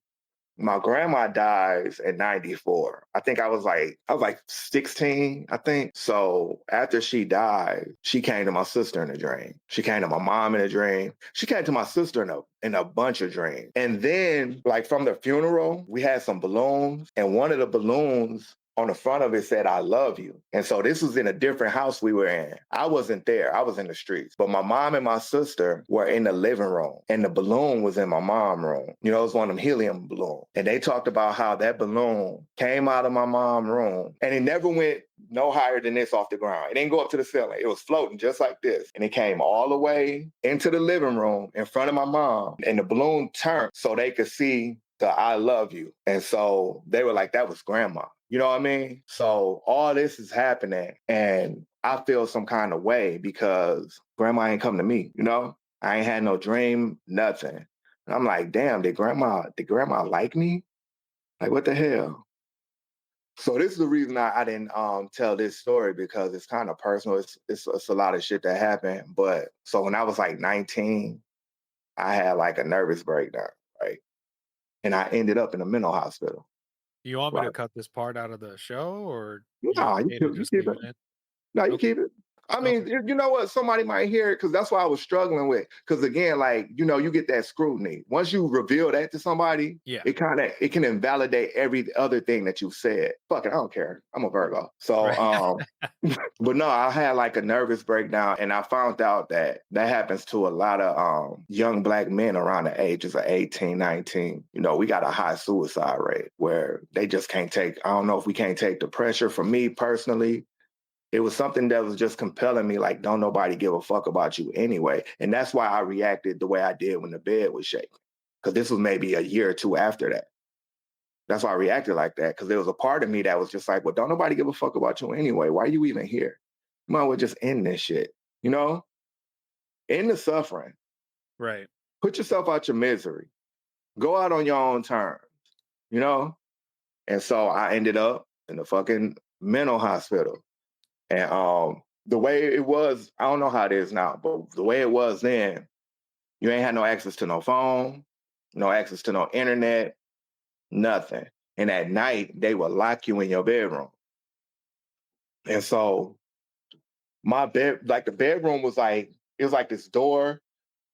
my grandma dies at 94. I was like 16, I think. So after she died, she came to my sister in a dream. She came to my mom in a dream. She came to my sister in a bunch of dreams. And then like from the funeral, we had some balloons, and one of the balloons on the front of it said, I love you. And so this was in a different house we were in. I wasn't there. I was in the streets. But my mom and my sister were in the living room, and the balloon was in my mom's room. You know, it was one of them helium balloons. And they talked about how that balloon came out of my mom's room and it never went no higher than this off the ground. It didn't go up to the ceiling. It was floating just like this. And it came all the way into the living room in front of my mom. And the balloon turned so they could see the I love you. And so they were like, that was grandma. You know what I mean? So all this is happening and I feel some kind of way because grandma ain't come to me, you know? I ain't had no dream, nothing. And I'm like, damn, did grandma like me? Like what the hell? So this is the reason I didn't tell this story because it's kind of personal. It's a lot of shit that happened. But so when I was like 19, I had like a nervous breakdown, right? And I ended up in a mental hospital. You want me to Right. cut this part out of the show, or you No, okay to you just keep leave it. it in? No, you Okay, keep it. I mean, okay. you know what? Somebody might hear it because that's what I was struggling with. Because again, like you get that scrutiny. Once you reveal that to somebody, Yeah, it can invalidate every other thing that you said. Fuck it, I don't care. I'm a Virgo. So, right. but no, I had like a nervous breakdown, and I found out that that happens to a lot of young black men around the ages of 18, 19. You know, we got a high suicide rate where they just can't take. I don't know if we can't take the pressure. For me personally, it was something that was just compelling me, like, don't nobody give a fuck about you anyway. And that's why I reacted the way I did when the bed was shaking. Because this was maybe a year or two after that. That's why I reacted like that. Because there was a part of me that was just like, well, don't nobody give a fuck about you anyway. Why are you even here? You might as well just end this shit. You know? End the suffering. Right. Put yourself out your misery. Go out on your own terms. You know? And so I ended up in the fucking mental hospital. And the way it was, I don't know how it is now, but the way it was then, you ain't had no access to no phone, no access to no internet, nothing. And at night, they would lock you in your bedroom. And so my bed, like the bedroom was like, it was like this door,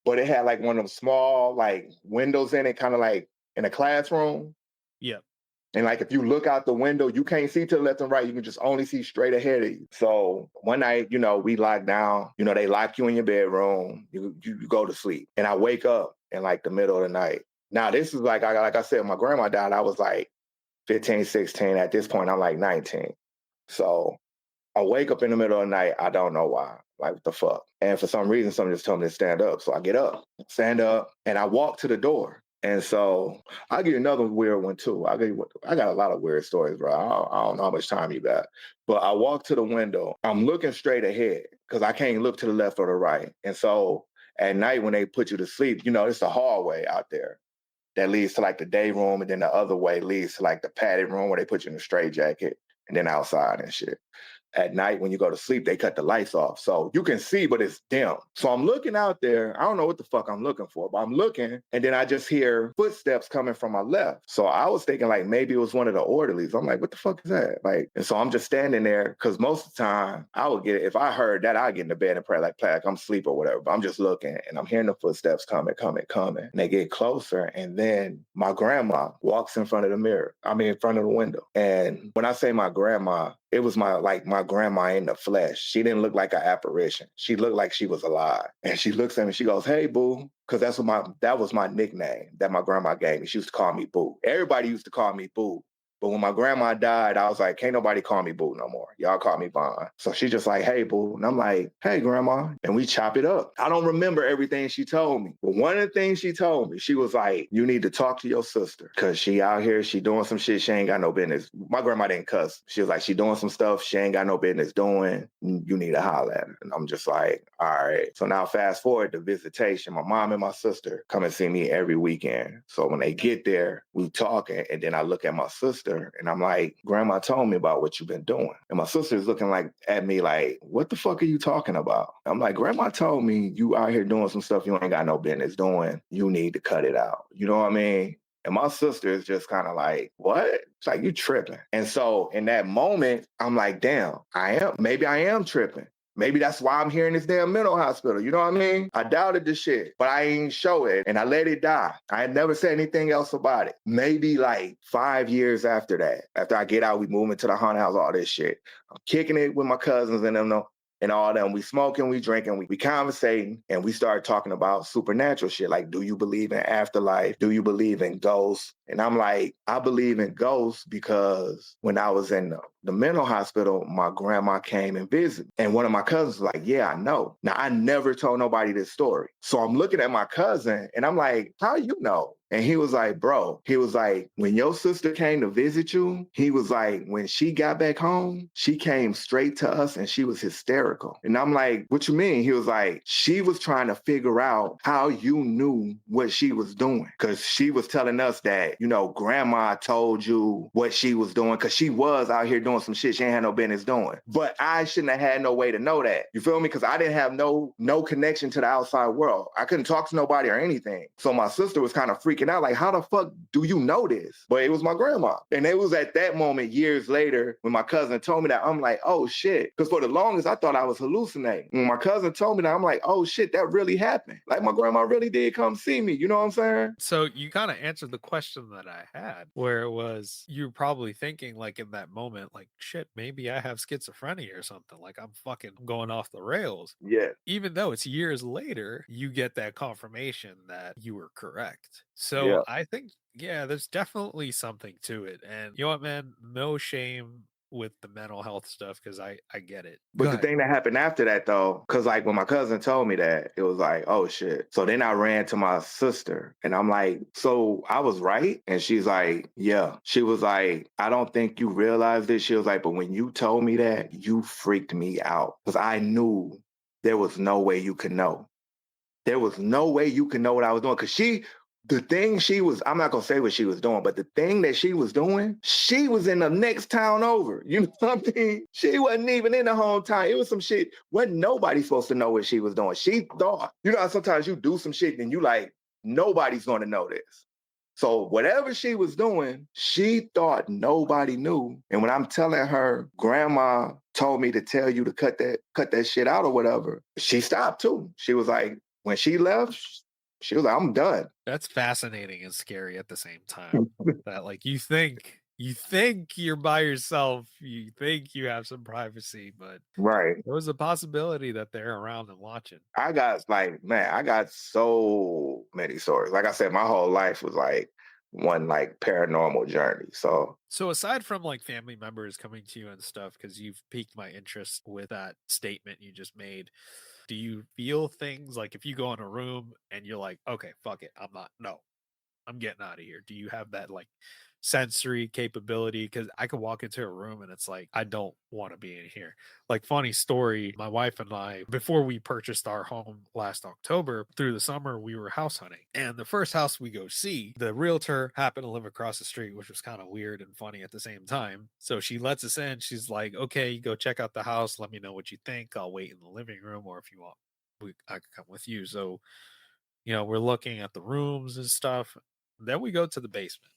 but it had like one of them small like windows in it, kind of like in a classroom. Yep. And like if you look out the window, you can't see to the left and right. You can just only see straight ahead of you. So one night, we locked down. They lock you in your bedroom. You go to sleep. And I wake up in like the middle of the night. Now this is like I said, my grandma died. I was like 15, 16. At this point, I'm like 19. So I wake up in the middle of the night. I don't know why. Like, what the fuck? And for some reason, someone just told me to stand up. So I get up, stand up, and I walk to the door. And so I'll give you another weird one too. I got a lot of weird stories, bro. I don't know how much time you got. But I walk to the window. I'm looking straight ahead because I can't look to the left or the right. And so at night when they put you to sleep, it's a hallway out there that leads to like the day room, and then the other way leads to like the padded room where they put you in a straight jacket and then outside and shit. At night when you go to sleep, they cut the lights off. So you can see, but it's dim. So I'm looking out there. I don't know what the fuck I'm looking for, but I'm looking, and then I just hear footsteps coming from my left. So I was thinking like maybe it was one of the orderlies. I'm like, what the fuck is that? Like, and so I'm just standing there because most of the time I would get, if I heard that, I'd get into bed and pray like I'm asleep or whatever. But I'm just looking and I'm hearing the footsteps coming. And they get closer. And then my grandma walks in front of the mirror. I mean, in front of the window. And when I say my grandma, it was my grandma in the flesh. She didn't look like an apparition. She looked like she was alive. And she looks at me, she goes, "Hey, boo." Because that was my nickname that my grandma gave me. She used to call me Boo. Everybody used to call me Boo But when my grandma died, I was like, can't nobody call me boo no more. Y'all call me Vaughn. So she just like, hey, boo. And I'm like, hey, grandma. And we chop it up. I don't remember everything she told me. But one of the things she told me, she was like, you need to talk to your sister because she out here, she doing some shit she ain't got no business. My grandma didn't cuss. She was like, she doing some stuff she ain't got no business doing. You need to holler at her. And I'm just like, all right. So now fast forward to visitation. My mom and my sister come and see me every weekend. So when they get there, we talking. And then I look at my sister and I'm like, grandma told me about what you've been doing. And my sister's looking like at me like, what the fuck are you talking about? I'm like, grandma told me you out here doing some stuff you ain't got no business doing. You need to cut it out. You know what I mean? And my sister is just kind of like, what? It's like, you tripping. And so in that moment, I'm like, damn, maybe I am tripping. Maybe that's why I'm here in this damn mental hospital. You know what I mean? I doubted the shit, but I ain't show it and I let it die. I had never said anything else about it. Maybe like 5 years after that, after I get out, we move into the haunted house, all this shit. I'm kicking it with my cousins and them and all them. We smoking, we drinking, we conversating, and we start talking about supernatural shit. Like, do you believe in afterlife? Do you believe in ghosts? And I'm like, I believe in ghosts because when I was in the mental hospital, my grandma came and visited. And one of my cousins was like, yeah, I know. Now, I never told nobody this story. So I'm looking at my cousin and I'm like, how you know? And he was like, bro, he was like, when your sister came to visit you, he was like, when she got back home, she came straight to us and she was hysterical. And I'm like, what you mean? He was like, she was trying to figure out how you knew what she was doing. Cause she was telling us that, grandma told you what she was doing. Cause she was out here doing some shit she ain't had no business doing. But I shouldn't have had no way to know that. You feel me? Cause I didn't have no connection to the outside world. I couldn't talk to nobody or anything. So my sister was kind of freaking out, like, how the fuck do you know this? But it was my grandma. And it was at that moment, years later, when my cousin told me that, I'm like, oh shit. Because for the longest, I thought I was hallucinating. When my cousin told me that, I'm like, oh shit, that really happened. Like my grandma really did come see me. You know what I'm saying? So you kind of answered the question that I had, where it was you're probably thinking, like, in that moment, like, shit, maybe I have schizophrenia or something. Like, I'm fucking going off the rails. Yeah. Even though it's years later, you get that confirmation that you were correct. So Yeah. I think, yeah, there's definitely something to it. And you know what, man? No shame with the mental health stuff because I get it. Go But the ahead. thing that happened after that, though, because like when my cousin told me that, it was like, oh shit. So then I ran to my sister and I'm like, so I was right? And she's like, yeah. She was like, I don't think you realized this. She was like, but when you told me that, you freaked me out because I knew there was no way you could know. There was no way you could know what I was doing because the thing she was, I'm not gonna say what she was doing, but the thing that she was doing, she was in the next town over. You know what I mean? She wasn't even in the hometown. It was some shit. Wasn't nobody supposed to know what she was doing. She thought, how sometimes you do some shit and you like, nobody's gonna know this. So whatever she was doing, she thought nobody knew. And when I'm telling her, grandma told me to tell you to cut that shit out or whatever, she stopped too. She was like, when she left, she was like, I'm done. That's fascinating and scary at the same time. That like you think you're by yourself, you think you have some privacy, but Right. there was a possibility that they're around and watching. I got like, man, I got so many stories. Like I said, my whole life was like one like paranormal journey. So So aside from like family members coming to you and stuff, because you've piqued my interest with that statement you just made, do you feel things like if you go in a room and you're like, okay, fuck it, I'm getting out of here. Do you have that like sensory capability? Because I could walk into a room and it's like, I don't want to be in here. Like, funny story, my wife and I, before we purchased our home last October, through the summer, we were house hunting. And the first house we go see, the realtor happened to live across the street, which was kind of weird and funny at the same time. So she lets us in. She's like, okay, go check out the house. Let me know what you think. I'll wait in the living room, or if you want, I could come with you. So, we're looking at the rooms and stuff. Then we go to the basement.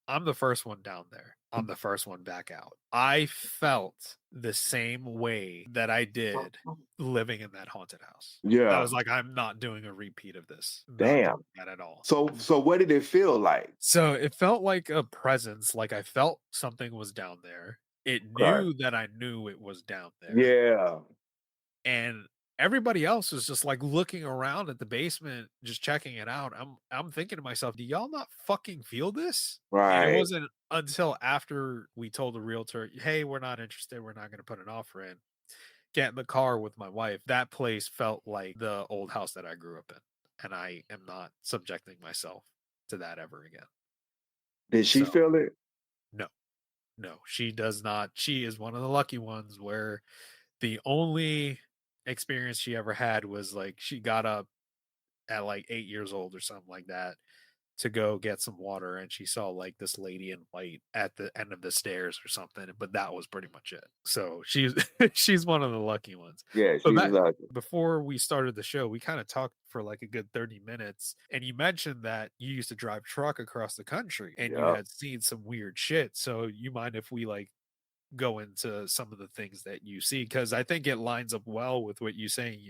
I'm the first one down there. I'm the first one back out. I felt the same way that I did living in that haunted house. I yeah, was like, I'm not doing a repeat of this. Not doing damn. that at all. So what did it feel like? So it felt like a presence, like I felt something was down there. It Okay. knew that I knew it was down there. Yeah. And everybody else was just, like, looking around at the basement, just checking it out. I'm thinking to myself, "Do y'all not fucking feel this?" And it Right. wasn't until after we told the realtor, "Hey, we're not interested, we're not gonna put an offer in." Get in the car with my wife, that place felt like the old house that I grew up in, and I am not subjecting myself to that ever again. Did she So, feel it? no, no, she does not. She is one of the lucky ones where the only experience she ever had was, like, she got up at, like, 8 years old or something like that to go get some water, and she saw, like, this lady in white at the end of the stairs or something, but that was pretty much it. So she's she's one of the lucky ones. Yeah, But she's back lucky. before we started the show, we kinda talked for, like, a good 30 minutes, and you mentioned that you used to drive truck across the country, and you Yep. had seen some weird shit. So you mind if we, like, go into some of the things that you see? Because I think it lines up well with what you're saying,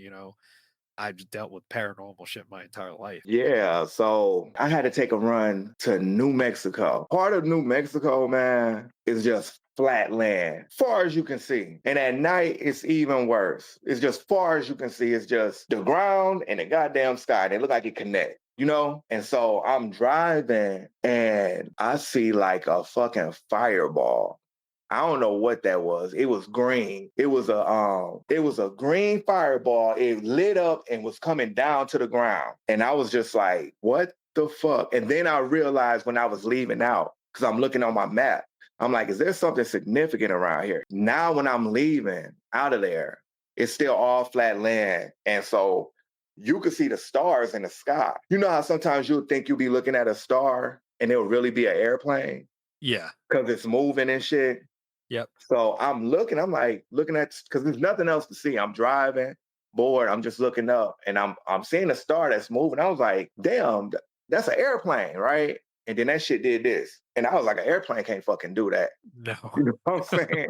I've dealt with paranormal shit my entire life. Yeah, so I had to take a run to New Mexico. Part of New Mexico, man, is just flat land, far as you can see. And at night, it's even worse. It's just far as you can see. It's just the ground and the goddamn sky. They look like it connect, you know? And so I'm driving and I see like a fucking fireball. I don't know what that was. It was green. It was a green fireball. It lit up and was coming down to the ground. And I was just like, what the fuck? And then I realized when I was leaving out, because I'm looking on my map, I'm like, is there something significant around here? Now when I'm leaving out of there, it's still all flat land. And so you could see the stars in the sky. You know how sometimes you'll think you'll be looking at a star and it'll really be an airplane Yeah. because it's moving and shit. Yep. So I'm like looking at because there's nothing else to see. I'm driving, bored. I'm just looking up and I'm seeing a star that's moving. I was like, damn, that's an airplane, right? And then that shit did this. And I was like, an airplane can't fucking do that. No. You know what I'm saying?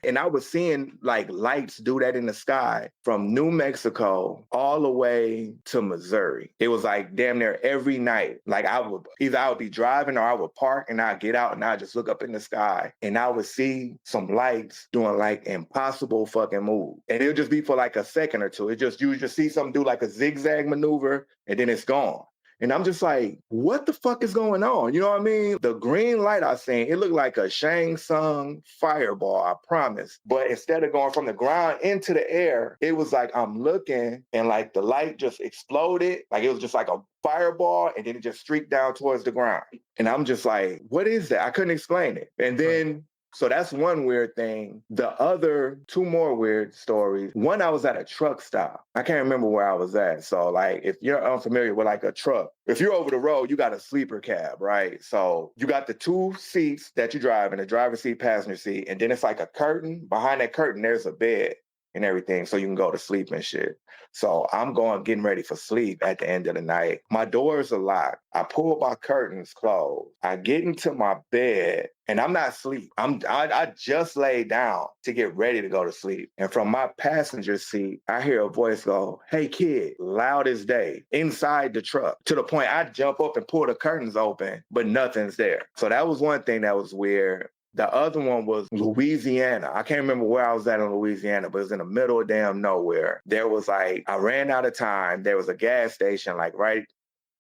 And I was seeing like lights do that in the sky from New Mexico all the way to Missouri. It was like damn near every night. Like I would be driving or I would park and I'd get out and I'd just look up in the sky and I would see some lights doing like impossible fucking move. And it would just be for like a second or two. You just see something do like a zigzag maneuver and then it's gone. And I'm just like, what the fuck is going on? You know what I mean? The green light I seen, it looked like a Shang Tsung fireball, I promise. But instead of going from the ground into the air, it was like I'm looking and like the light just exploded. Like it was just like a fireball and then it just streaked down towards the ground. And I'm just like, what is that? I couldn't explain it. And Right. then so that's one weird thing. The other two more weird stories. One, I was at a truck stop. I can't remember where I was at. So, like, if you're unfamiliar with like a truck, if you're over the road, you got a sleeper cab, right? So you got the two seats that you drive in, the driver's seat, passenger seat, and then it's like a curtain. Behind that curtain, there's a bed and everything, so you can go to sleep and shit. So I'm getting ready for sleep at the end of the night. My doors are locked. I pull my curtains closed. I get into my bed and I'm not asleep. I just laid down to get ready to go to sleep. And from my passenger seat, I hear a voice go, "Hey kid," loud as day, inside the truck. To the point I jump up and pull the curtains open, but nothing's there. So that was one thing that was weird. The other one was Louisiana. I can't remember where I was at in Louisiana, but it was in the middle of damn nowhere. There was like, I ran out of time. There was a gas station like right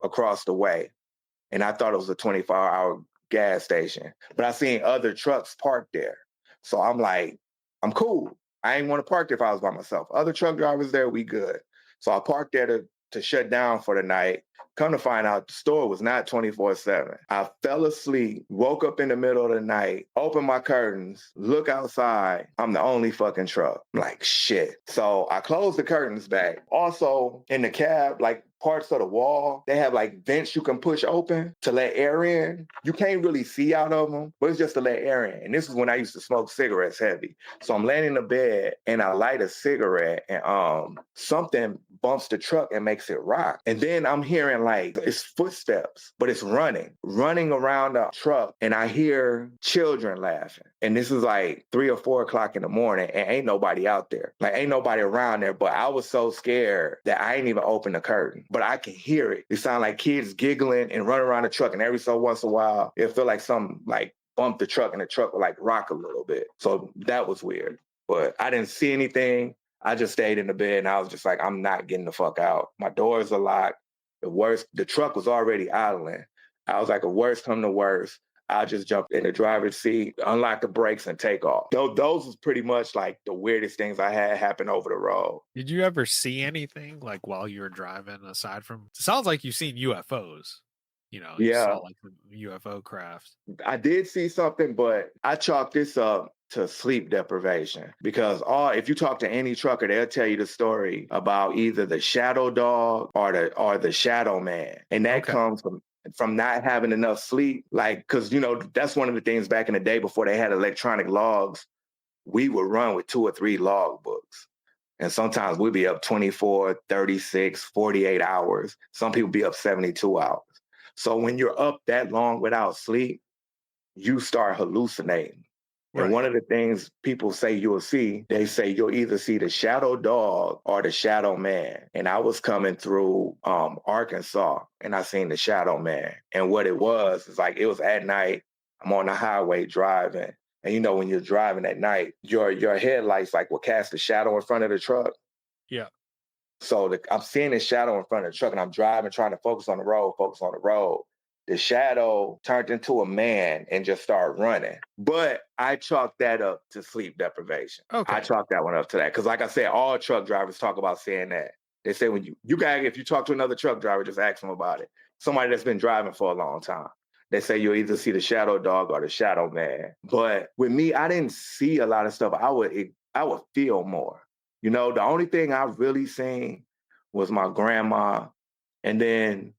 across the way. And I thought it was a 24-hour gas station. But I seen other trucks parked there. So I'm like, I'm cool. I ain't want to park there if I was by myself. Other truck drivers there, we good. So I parked there to shut down for the night. Come to find out, the store was not 24/7. I fell asleep, woke up in the middle of the night, opened my curtains, look outside. I'm the only fucking truck. I'm like, shit. So I closed the curtains back. Also, in the cab, like parts of the wall, they have like vents you can push open to let air in. You can't really see out of them, but it's just to let air in. And this is when I used to smoke cigarettes heavy. So I'm laying in the bed and I light a cigarette and something bumps the truck and makes it rock. And then I'm hearing like it's footsteps, but it's running around the truck. And I hear children laughing. And this is like 3 or 4 o'clock in the morning and ain't nobody out there. Like ain't nobody around there. But I was so scared that I ain't even opened the curtain. But I can hear it. It sound like kids giggling and running around the truck. And every so once in a while, it feel like something like bumped the truck and the truck would like rock a little bit. So that was weird. But I didn't see anything. I just stayed in the bed and I was just like, I'm not getting the fuck out. My doors are locked. The truck was already idling. I was like, the worst come to worst, I'll just jump in the driver's seat, unlock the brakes, and take off. Those was pretty much like the weirdest things I had happen over the road. Did you ever see anything, like, while you were driving aside from it sounds like you've seen UFOs, you saw, Yeah, like, the UFO craft. I did see something, but I chalk this up to sleep deprivation because all if you talk to any trucker, they'll tell you the story about either the shadow dog or the shadow man, and that Okay. comes from not having enough sleep. Like, because that's one of the things back in the day before they had electronic logs, we would run with 2 or 3 log books. And sometimes we'd be up 24, 36, 48 hours. Some people be up 72 hours. So when you're up that long without sleep, you start hallucinating. And Right. one of the things people say you'll see, they say you'll either see the shadow dog or the shadow man. And I was coming through Arkansas and I seen the shadow man. And what it was is like it was at night. I'm on the highway driving. And when you're driving at night, your headlights like will cast a shadow in front of the truck. Yeah. So I'm seeing this shadow in front of the truck and I'm driving, trying to focus on the road, focus on the road. The shadow turned into a man and just started running. But I chalked that up to sleep deprivation. I Okay. chalked that one up to that. Because like I said, all truck drivers talk about saying that. They say when you got if you talk to another truck driver, just ask them about it. Somebody that's been driving for a long time. They say you'll either see the shadow dog or the shadow man. But with me, I didn't see a lot of stuff. I would feel more. The only thing I really seen was my grandma. And then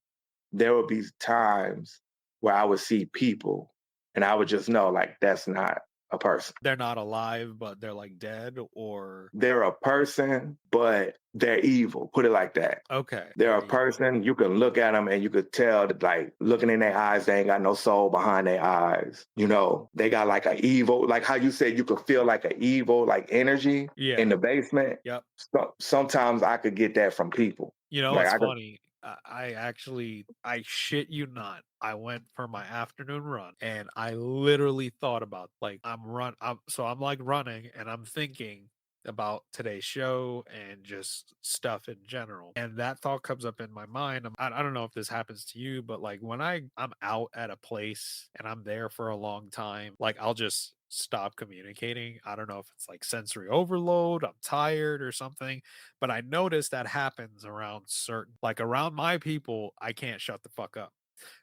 there would be times where I would see people and I would just know like that's not a person. They're not alive, but they're, like, dead or They're a person, but they're evil. Put it like that. okay, They're they're a evil. person. You can look at them and you could tell that, like, looking in their eyes, they ain't got no soul behind their eyes. They got like a evil, like how you said you could feel like an evil, like energy in Yeah. the basement. Yep. Sometimes I could get that from people. You know Like what's I could, funny? I actually I shit you not, I went for my afternoon run, and I literally thought about, like, I'm, like, running, and I'm thinking about today's show and just stuff in general, and that thought comes up in my mind. I don't know if this happens to you, but, like, when I'm out at a place and I'm there for a long time, like, I'll just stop communicating. I don't know if it's, like, sensory overload, I'm tired or something, but I notice that happens around around my people, I can't shut the fuck up.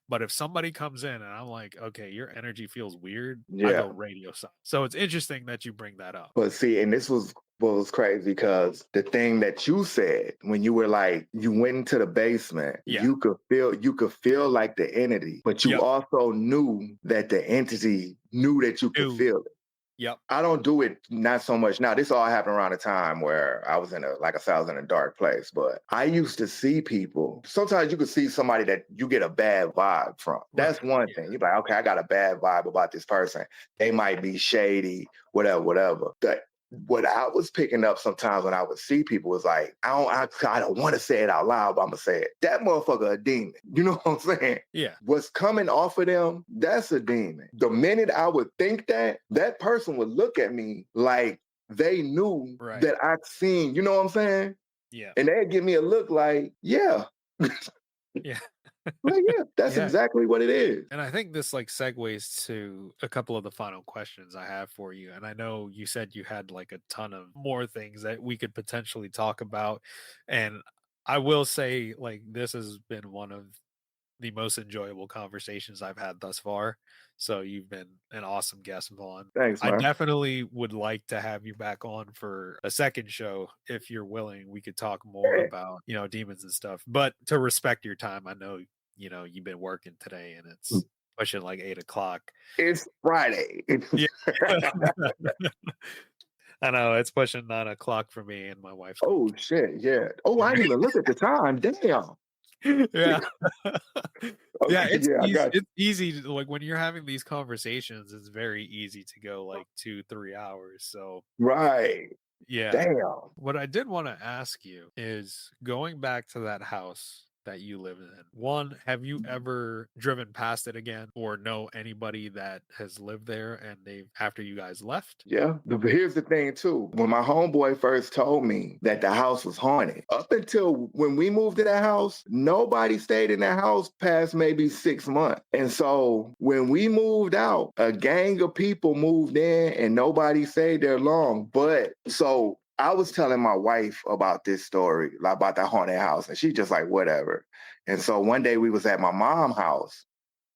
But if somebody comes in and I'm like, okay, your energy feels weird, I go yeah. radio silent. So it's interesting that you bring that up. But see, and this was what was crazy because the thing that you said when you were like you went into the basement, Yeah. you could feel like the entity, but you Yep. also knew that the entity knew that you could Ew. feel it. Yep. I don't do it not so much now. This all happened around a time where I was like I said, I was in a dark place. But I used to see people. Sometimes you could see somebody that you get a bad vibe from. That's Right. one Yeah. thing. You're like, okay, I got a bad vibe about this person. They might be shady, whatever, whatever. What I was picking up sometimes when I would see people was like, I don't want to say it out loud, but I'm gonna say it. That motherfucker a demon. You know what I'm saying? Yeah. What's coming off of them, that's a demon. The minute I would think that, that person would look at me like they knew Right. that I'd seen, you know what I'm saying? Yeah. And they'd give me a look like, yeah. Yeah. Like, yeah, that's Yeah. exactly what it is. And I think this, like, segues to a couple of the final questions I have for you. And I know you said you had, like, a ton of more things that we could potentially talk about. And I will say, like, this has been one of the most enjoyable conversations I've had thus far. So you've been an awesome guest, Vaughn. Thanks, I man. definitely would like to have you back on for a second show if you're willing. We could talk more Eh, about, demons and stuff. But to respect your time, I know, you've been working today and it's pushing like 8 o'clock. It's Friday. Yeah. I know it's pushing 9 o'clock for me and my wife's going Oh shit, yeah. Oh, I didn't even look at the time. Damn. yeah. Yeah, Okay, yeah, I got it's easy to, like, when you're having these conversations, it's very easy to go, like, 2, 3 hours, so, you. Right. yeah. Damn. What I did wanna ask you is going back to that house that you live in. One, have you ever driven past it again or know anybody that has lived there and they've after you guys left? Yeah. But here's the thing too. When my homeboy first told me that the house was haunted, up until when we moved to that house, nobody stayed in that house past maybe 6 months. And so when we moved out, a gang of people moved in and nobody stayed there long. But so I was telling my wife about this story, like about that haunted house, and she just like, whatever. And so one day we was at my mom's house.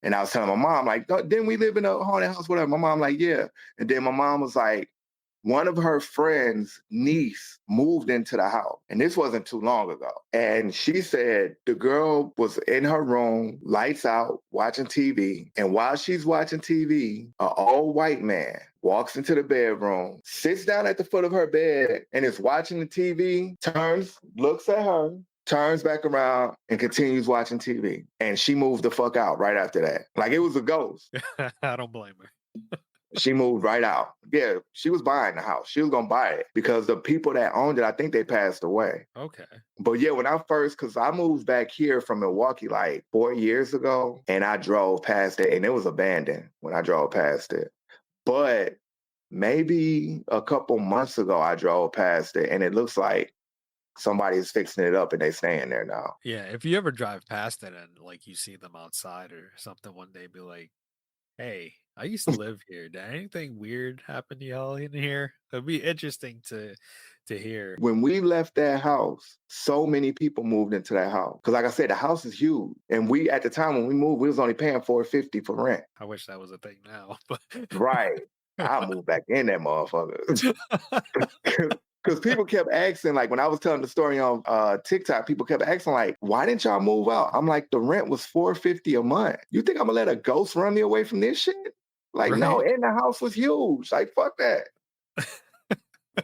And I was telling my mom, like, didn't we live in a haunted house? Whatever. My mom, like, yeah. And then my mom was like, one of her friends' niece moved into the house. And this wasn't too long ago. And she said the girl was in her room, lights out, watching TV. And while she's watching TV, an old white man walks into the bedroom, sits down at the foot of her bed, and is watching the TV, turns, looks at her, turns back around and continues watching TV. And she moved the fuck out right after that. Like it was a ghost. I don't blame her. She moved right out. Yeah, she was buying the house. She was gonna buy it because the people that owned it, I think they passed away. Okay. But yeah, when I first, because I moved back here from Milwaukee like 4 years ago, and I drove past it, and it was abandoned when I drove past it. But maybe a couple months ago, I drove past it, and it looks like somebody's fixing it up, and they staying there now. Yeah, if you ever drive past it and like you see them outside or something one day, be like, "Hey, I used to live here. Did anything weird happen to y'all in here?" It'd be interesting to hear. When we left that house, so many people moved into that house. Cause like I said, the house is huge. And we at the time when we moved, we was only paying $450 for rent. I wish that was a thing now, but Right. I moved back in that motherfucker. Cause people kept asking, like when I was telling the story on TikTok, people kept asking, like, why didn't y'all move out? I'm like, the rent was $450 a month. You think I'm gonna let a ghost run me away from this shit? Like, no, right? and the house was huge. Like, fuck that.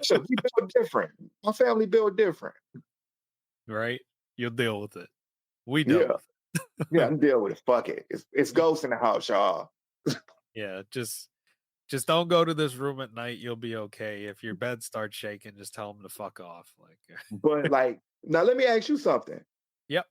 So we built different. My family built different. Right? You'll deal with it. We dealt Yeah. with Yeah, it. I'm dealing with it. Fuck it. It's ghosts in the house, y'all. Yeah, just don't go to this room at night. You'll be okay. If your bed starts shaking, just tell them to fuck off. Like, But like, now let me ask you something. yep,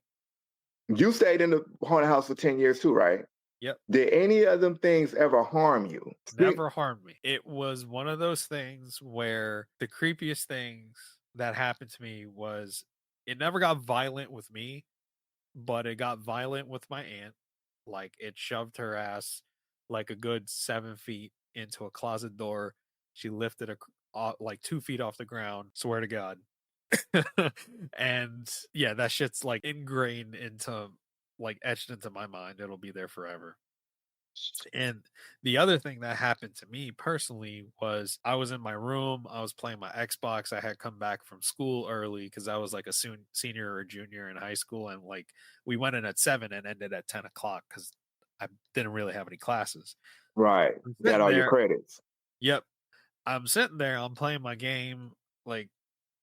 You stayed in the haunted house for 10 years too, right? yep. Did any of them things ever harm you? Never harmed me. It was one of those things where the creepiest things that happened to me was it never got violent with me, but it got violent with my aunt. Like it shoved her ass like a good 7 feet into a closet door. She lifted like 2 feet off the ground. Swear to God. And yeah, that shit's like ingrained into like etched into my mind. It'll be there forever. And the other thing that happened to me personally was I was in my room, I was playing my Xbox. I had come back from school early because I was like a senior or junior in high school. And like we went in at 7 and ended at 10 o'clock because I didn't really have any classes. Right. I'm You got sitting all your there. credits. Yep. I'm sitting there, I'm playing my game, like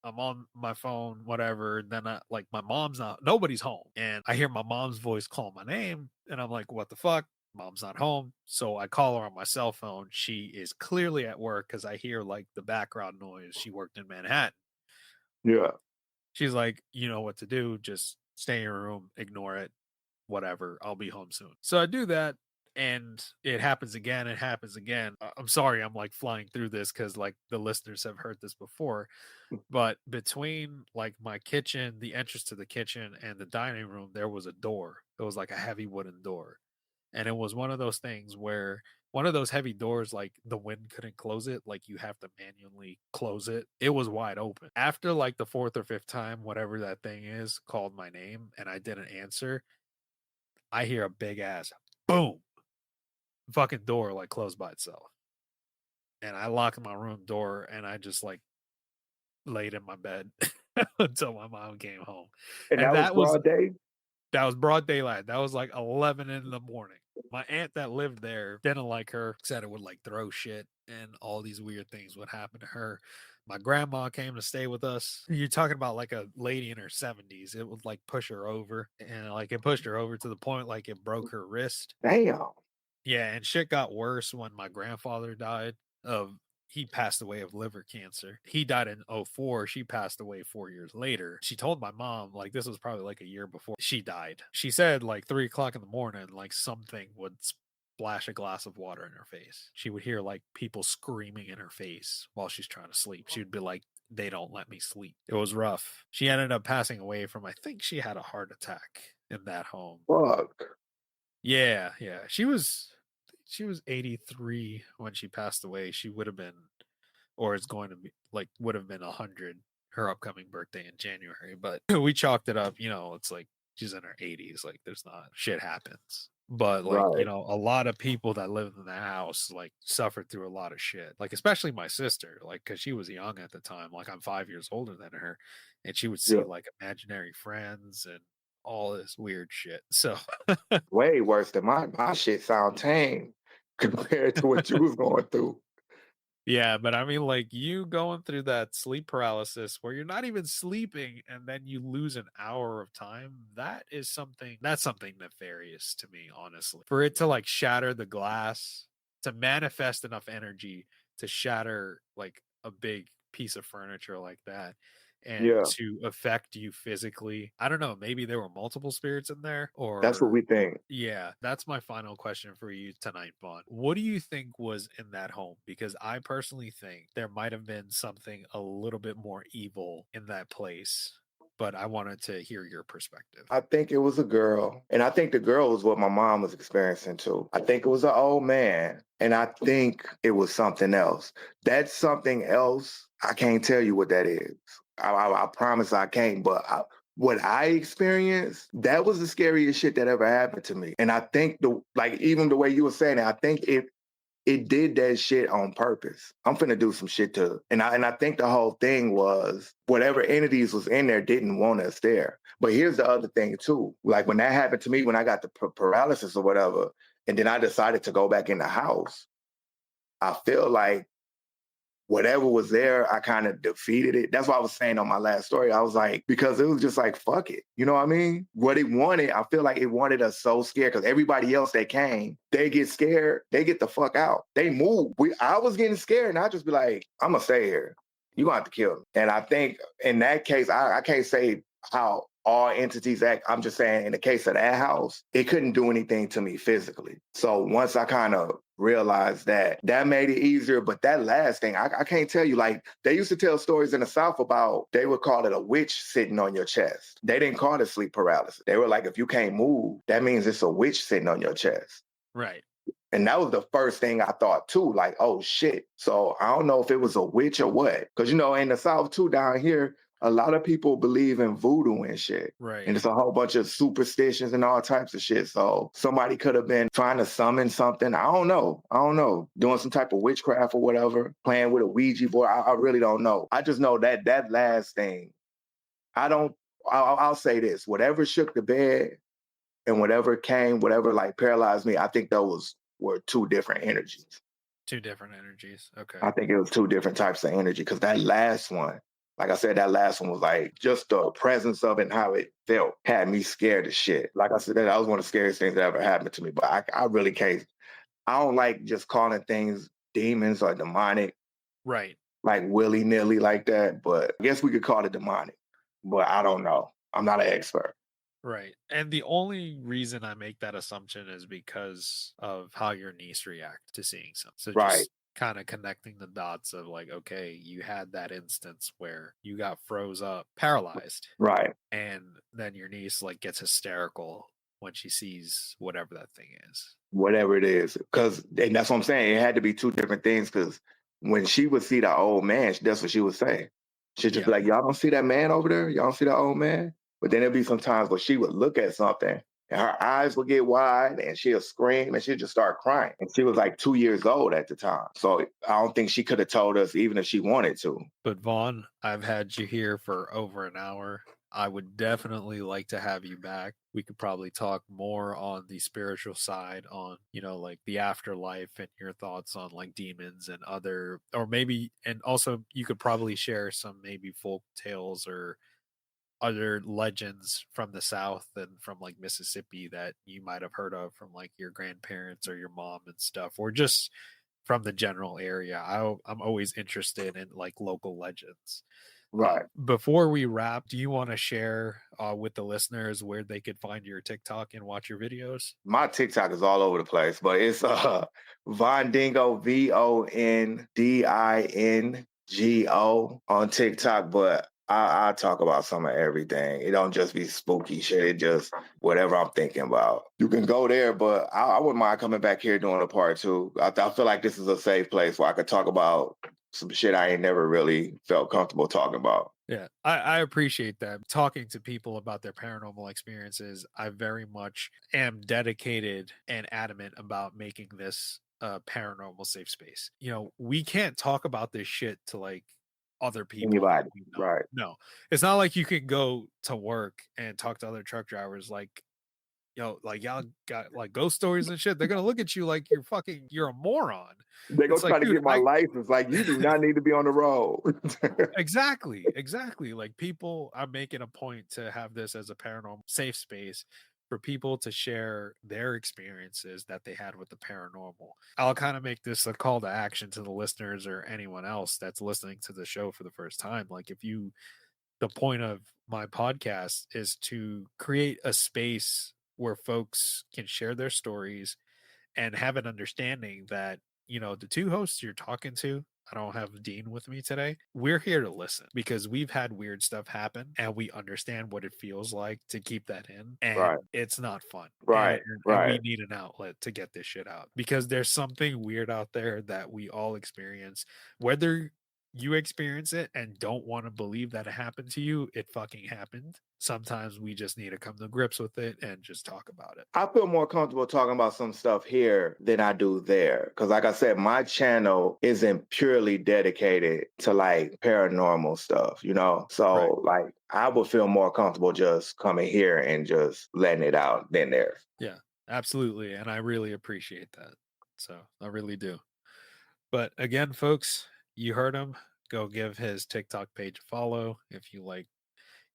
I'm on my phone, whatever. Then I like my mom's not nobody's home. And I hear my mom's voice call my name. And I'm like, what the fuck? Mom's not home. So I call her on my cell phone. She is clearly at work because I hear like the background noise. She worked in Manhattan. Yeah. She's like, you know what to do. Just stay in your room, ignore it, whatever. I'll be home soon. So I do that. And it happens again. It happens again. I'm sorry, I'm like flying through this because like the listeners have heard this before. But between like my kitchen, the entrance to the kitchen and the dining room, there was a door. It was like a heavy wooden door. And it was one of those things where one of those heavy doors, like the wind couldn't close it, like you have to manually close it. It was wide open. After like the fourth or fifth time, whatever that thing is, called my name and I didn't answer, I hear a big ass boom, fucking door like closed by itself. And I lock my room door and I just like laid in my bed until my mom came home. And And that was broad day? that was broad daylight. That was like 11 in the morning. My aunt that lived there didn't like her, said it would like throw shit and all these weird things would happen to her. My grandma came to stay with us. You're talking about like a lady in her 70s. It would like push her over and like it pushed her over to the point like it broke her wrist. Damn. Yeah, and shit got worse when my grandfather died of he passed away of liver cancer. He died in '04. She passed away 4 years later. She told my mom, like, this was probably like a year before she died. She said, like, 3 o'clock in the morning, like, something would splash a glass of water in her face. She would hear like people screaming in her face while she's trying to sleep. She would be like, they don't let me sleep. It was rough. She ended up passing away from, I think she had a heart attack in that home. Fuck. Yeah, yeah. She was 83 when she passed away. She would have been, or is going to be, like, would have been 100 her upcoming birthday in January. But we chalked it up, it's like she's in her 80s. Like, there's not, shit happens. But like, Right. a lot of people that lived in the house like suffered through a lot of shit. Like, especially my sister, like, because she was young at the time. Like, I'm 5 years older than her, and she would see Yeah. like imaginary friends and all this weird shit. So Way worse than my shit sound tame compared to what you was going through. yeah, but I mean, like, you going through that sleep paralysis where you're not even sleeping and then you lose an hour of time, that's something nefarious to me, honestly. For it to like shatter the glass, to manifest enough energy to shatter like a big piece of furniture like that, and Yeah. to affect you physically. I don't know, maybe there were multiple spirits in there, That's what or we think. yeah, that's my final question for you tonight, Vaughn. What do you think was in that home? Because I personally think there might have been something a little bit more evil in that place, but I wanted to hear your perspective. I think it was a girl. And I think the girl was what my mom was experiencing too. I think it was an old man. And I think it was something else. That's something else. I can't tell you what that is. I promise I can't. But what I experienced, that was the scariest shit that ever happened to me. And I think even the way you were saying it, I think it did that shit on purpose. I'm finna do some shit to, and I think the whole thing was whatever entities was in there didn't want us there. But here's the other thing too. Like when that happened to me, when I got the paralysis or whatever, and then I decided to go back in the house, I feel like whatever was there, I kind of defeated it. That's what I was saying on my last story. I was like, because it was just like, fuck it. You know what I mean? What it wanted, I feel like it wanted us so scared because everybody else that came, they get scared, they get the fuck out. They move. I was getting scared and I just be like, I'm going to stay here. You're going to have to kill me. And I think in that case, I can't say how all entities act. I'm just saying in the case of that house, it couldn't do anything to me physically. So once I kind of realized that made it easier. But that last thing, I can't tell you, like they used to tell stories in the South about, they would call it a witch sitting on your chest. They didn't call it sleep paralysis. They were like, if you can't move, that means it's a witch sitting on your chest. Right. And that was the first thing I thought too, like, oh shit. So I don't know if it was a witch or what. Because, in the South too, down here, a lot of people believe in voodoo and shit. Right. And it's a whole bunch of superstitions and all types of shit. So somebody could have been trying to summon something. I don't know. Doing some type of witchcraft or whatever, playing with a Ouija board. I really don't know. I just know that last thing. I don't, I'll say this, whatever shook the bed and whatever came, whatever like paralyzed me, I think those were two different energies. Two different energies. Okay. I think it was two different types of energy because that last one, like I said, that last one was like just the presence of it and how it felt had me scared as shit. Like I said, that was one of the scariest things that ever happened to me. But I really can't. I don't like just calling things demons or demonic, Right. like willy nilly like that. But I guess we could call it demonic. But I don't know. I'm not an expert. Right. And the only reason I make that assumption is because of how your niece react to seeing something. So Right. just kind of connecting the dots of like, okay, you had that instance where you got froze up, paralyzed, Right. and then your niece like gets hysterical when she sees whatever that thing is. Whatever it is. And that's what I'm saying. It had to be two different things because when she would see the old man, that's what she would say. She'd just be Yep. like, y'all don't see that man over there? Y'all don't see that old man? But then there'd be some times where she would look at something and her eyes would get wide and she'll scream and she'd just start crying. And she was like 2 years old at the time. So I don't think she could have told us even if she wanted to. But Vaughn, I've had you here for over an hour. I would definitely like to have you back. We could probably talk more on the spiritual side, on, like the afterlife and your thoughts on like demons and other, or maybe, and also you could probably share some maybe folk tales or other legends from the South and from like Mississippi that you might have heard of from like your grandparents or your mom and stuff, or just from the general area. I'm always interested in like local legends. Right. Before we wrap, do you want to share with the listeners where they could find your TikTok and watch your videos? My TikTok is all over the place, but it's Vondingo, Vondingo on TikTok. But I talk about some of everything. It don't just be spooky shit. It just whatever I'm thinking about. You can go there, but I wouldn't mind coming back here doing a part two. I feel like this is a safe place where I could talk about some shit I ain't never really felt comfortable talking about. Yeah, I appreciate that. Talking to people about their paranormal experiences, I very much am dedicated and adamant about making this a paranormal safe space. You know, we can't talk about this shit to like other people that Anybody, we know. right? No, it's not like you can go to work and talk to other truck drivers like, like y'all got like ghost stories and shit. They're gonna look at you like you're a moron. They go It's like, try to dude, get my license. Like you do not need to be on the road. exactly. Like people, I'm making a point to have this as a paranormal safe space for people to share their experiences that they had with the paranormal. I'll kind of make this a call to action to the listeners or anyone else that's listening to the show for the first time. Like the point of my podcast is to create a space where folks can share their stories and have an understanding that, the two hosts you're talking to, I don't have Dean with me today. We're here to listen because we've had weird stuff happen and we understand what it feels like to keep that in. And Right, it's not fun. And, right, and we right. need an outlet to get this shit out because there's something weird out there that we all experience. Whether you experience it and don't want to believe that it happened to you, it fucking happened. Sometimes we just need to come to grips with it and just talk about it. I feel more comfortable talking about some stuff here than I do there. Cause like I said, my channel isn't purely dedicated to like paranormal stuff, you know? Right. So like I would feel more comfortable just coming here and just letting it out than there. Yeah, absolutely. And I really appreciate that. So I really do. But again, folks, you heard him. Go give his TikTok page a follow if you like.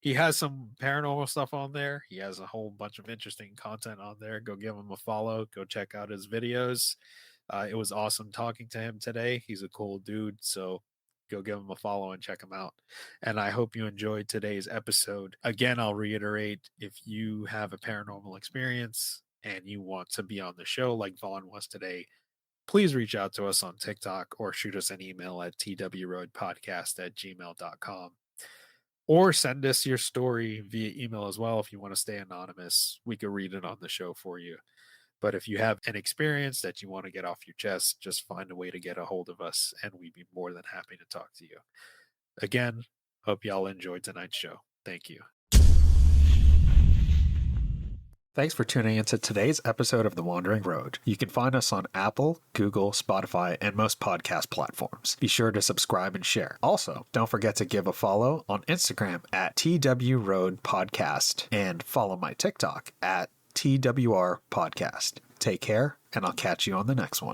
He has some paranormal stuff on there. He has a whole bunch of interesting content on there. Go give him a follow. Go check out his videos. It was awesome talking to him today. He's a cool dude. So go give him a follow and check him out. And I hope you enjoyed today's episode. Again, I'll reiterate if you have a paranormal experience and you want to be on the show like Vaughn was today, please reach out to us on TikTok or shoot us an email at twroadpodcast@gmail.com. Or send us your story via email as well if you want to stay anonymous. We could read it on the show for you. But if you have an experience that you want to get off your chest, just find a way to get a hold of us, and we'd be more than happy to talk to you. Again, hope y'all enjoyed tonight's show. Thank you. Thanks for tuning into today's episode of The Wandering Road. You can find us on Apple, Google, Spotify, and most podcast platforms. Be sure to subscribe and share. Also, don't forget to give a follow on Instagram at TWRoadPodcast and follow my TikTok at TWR Podcast. Take care, and I'll catch you on the next one.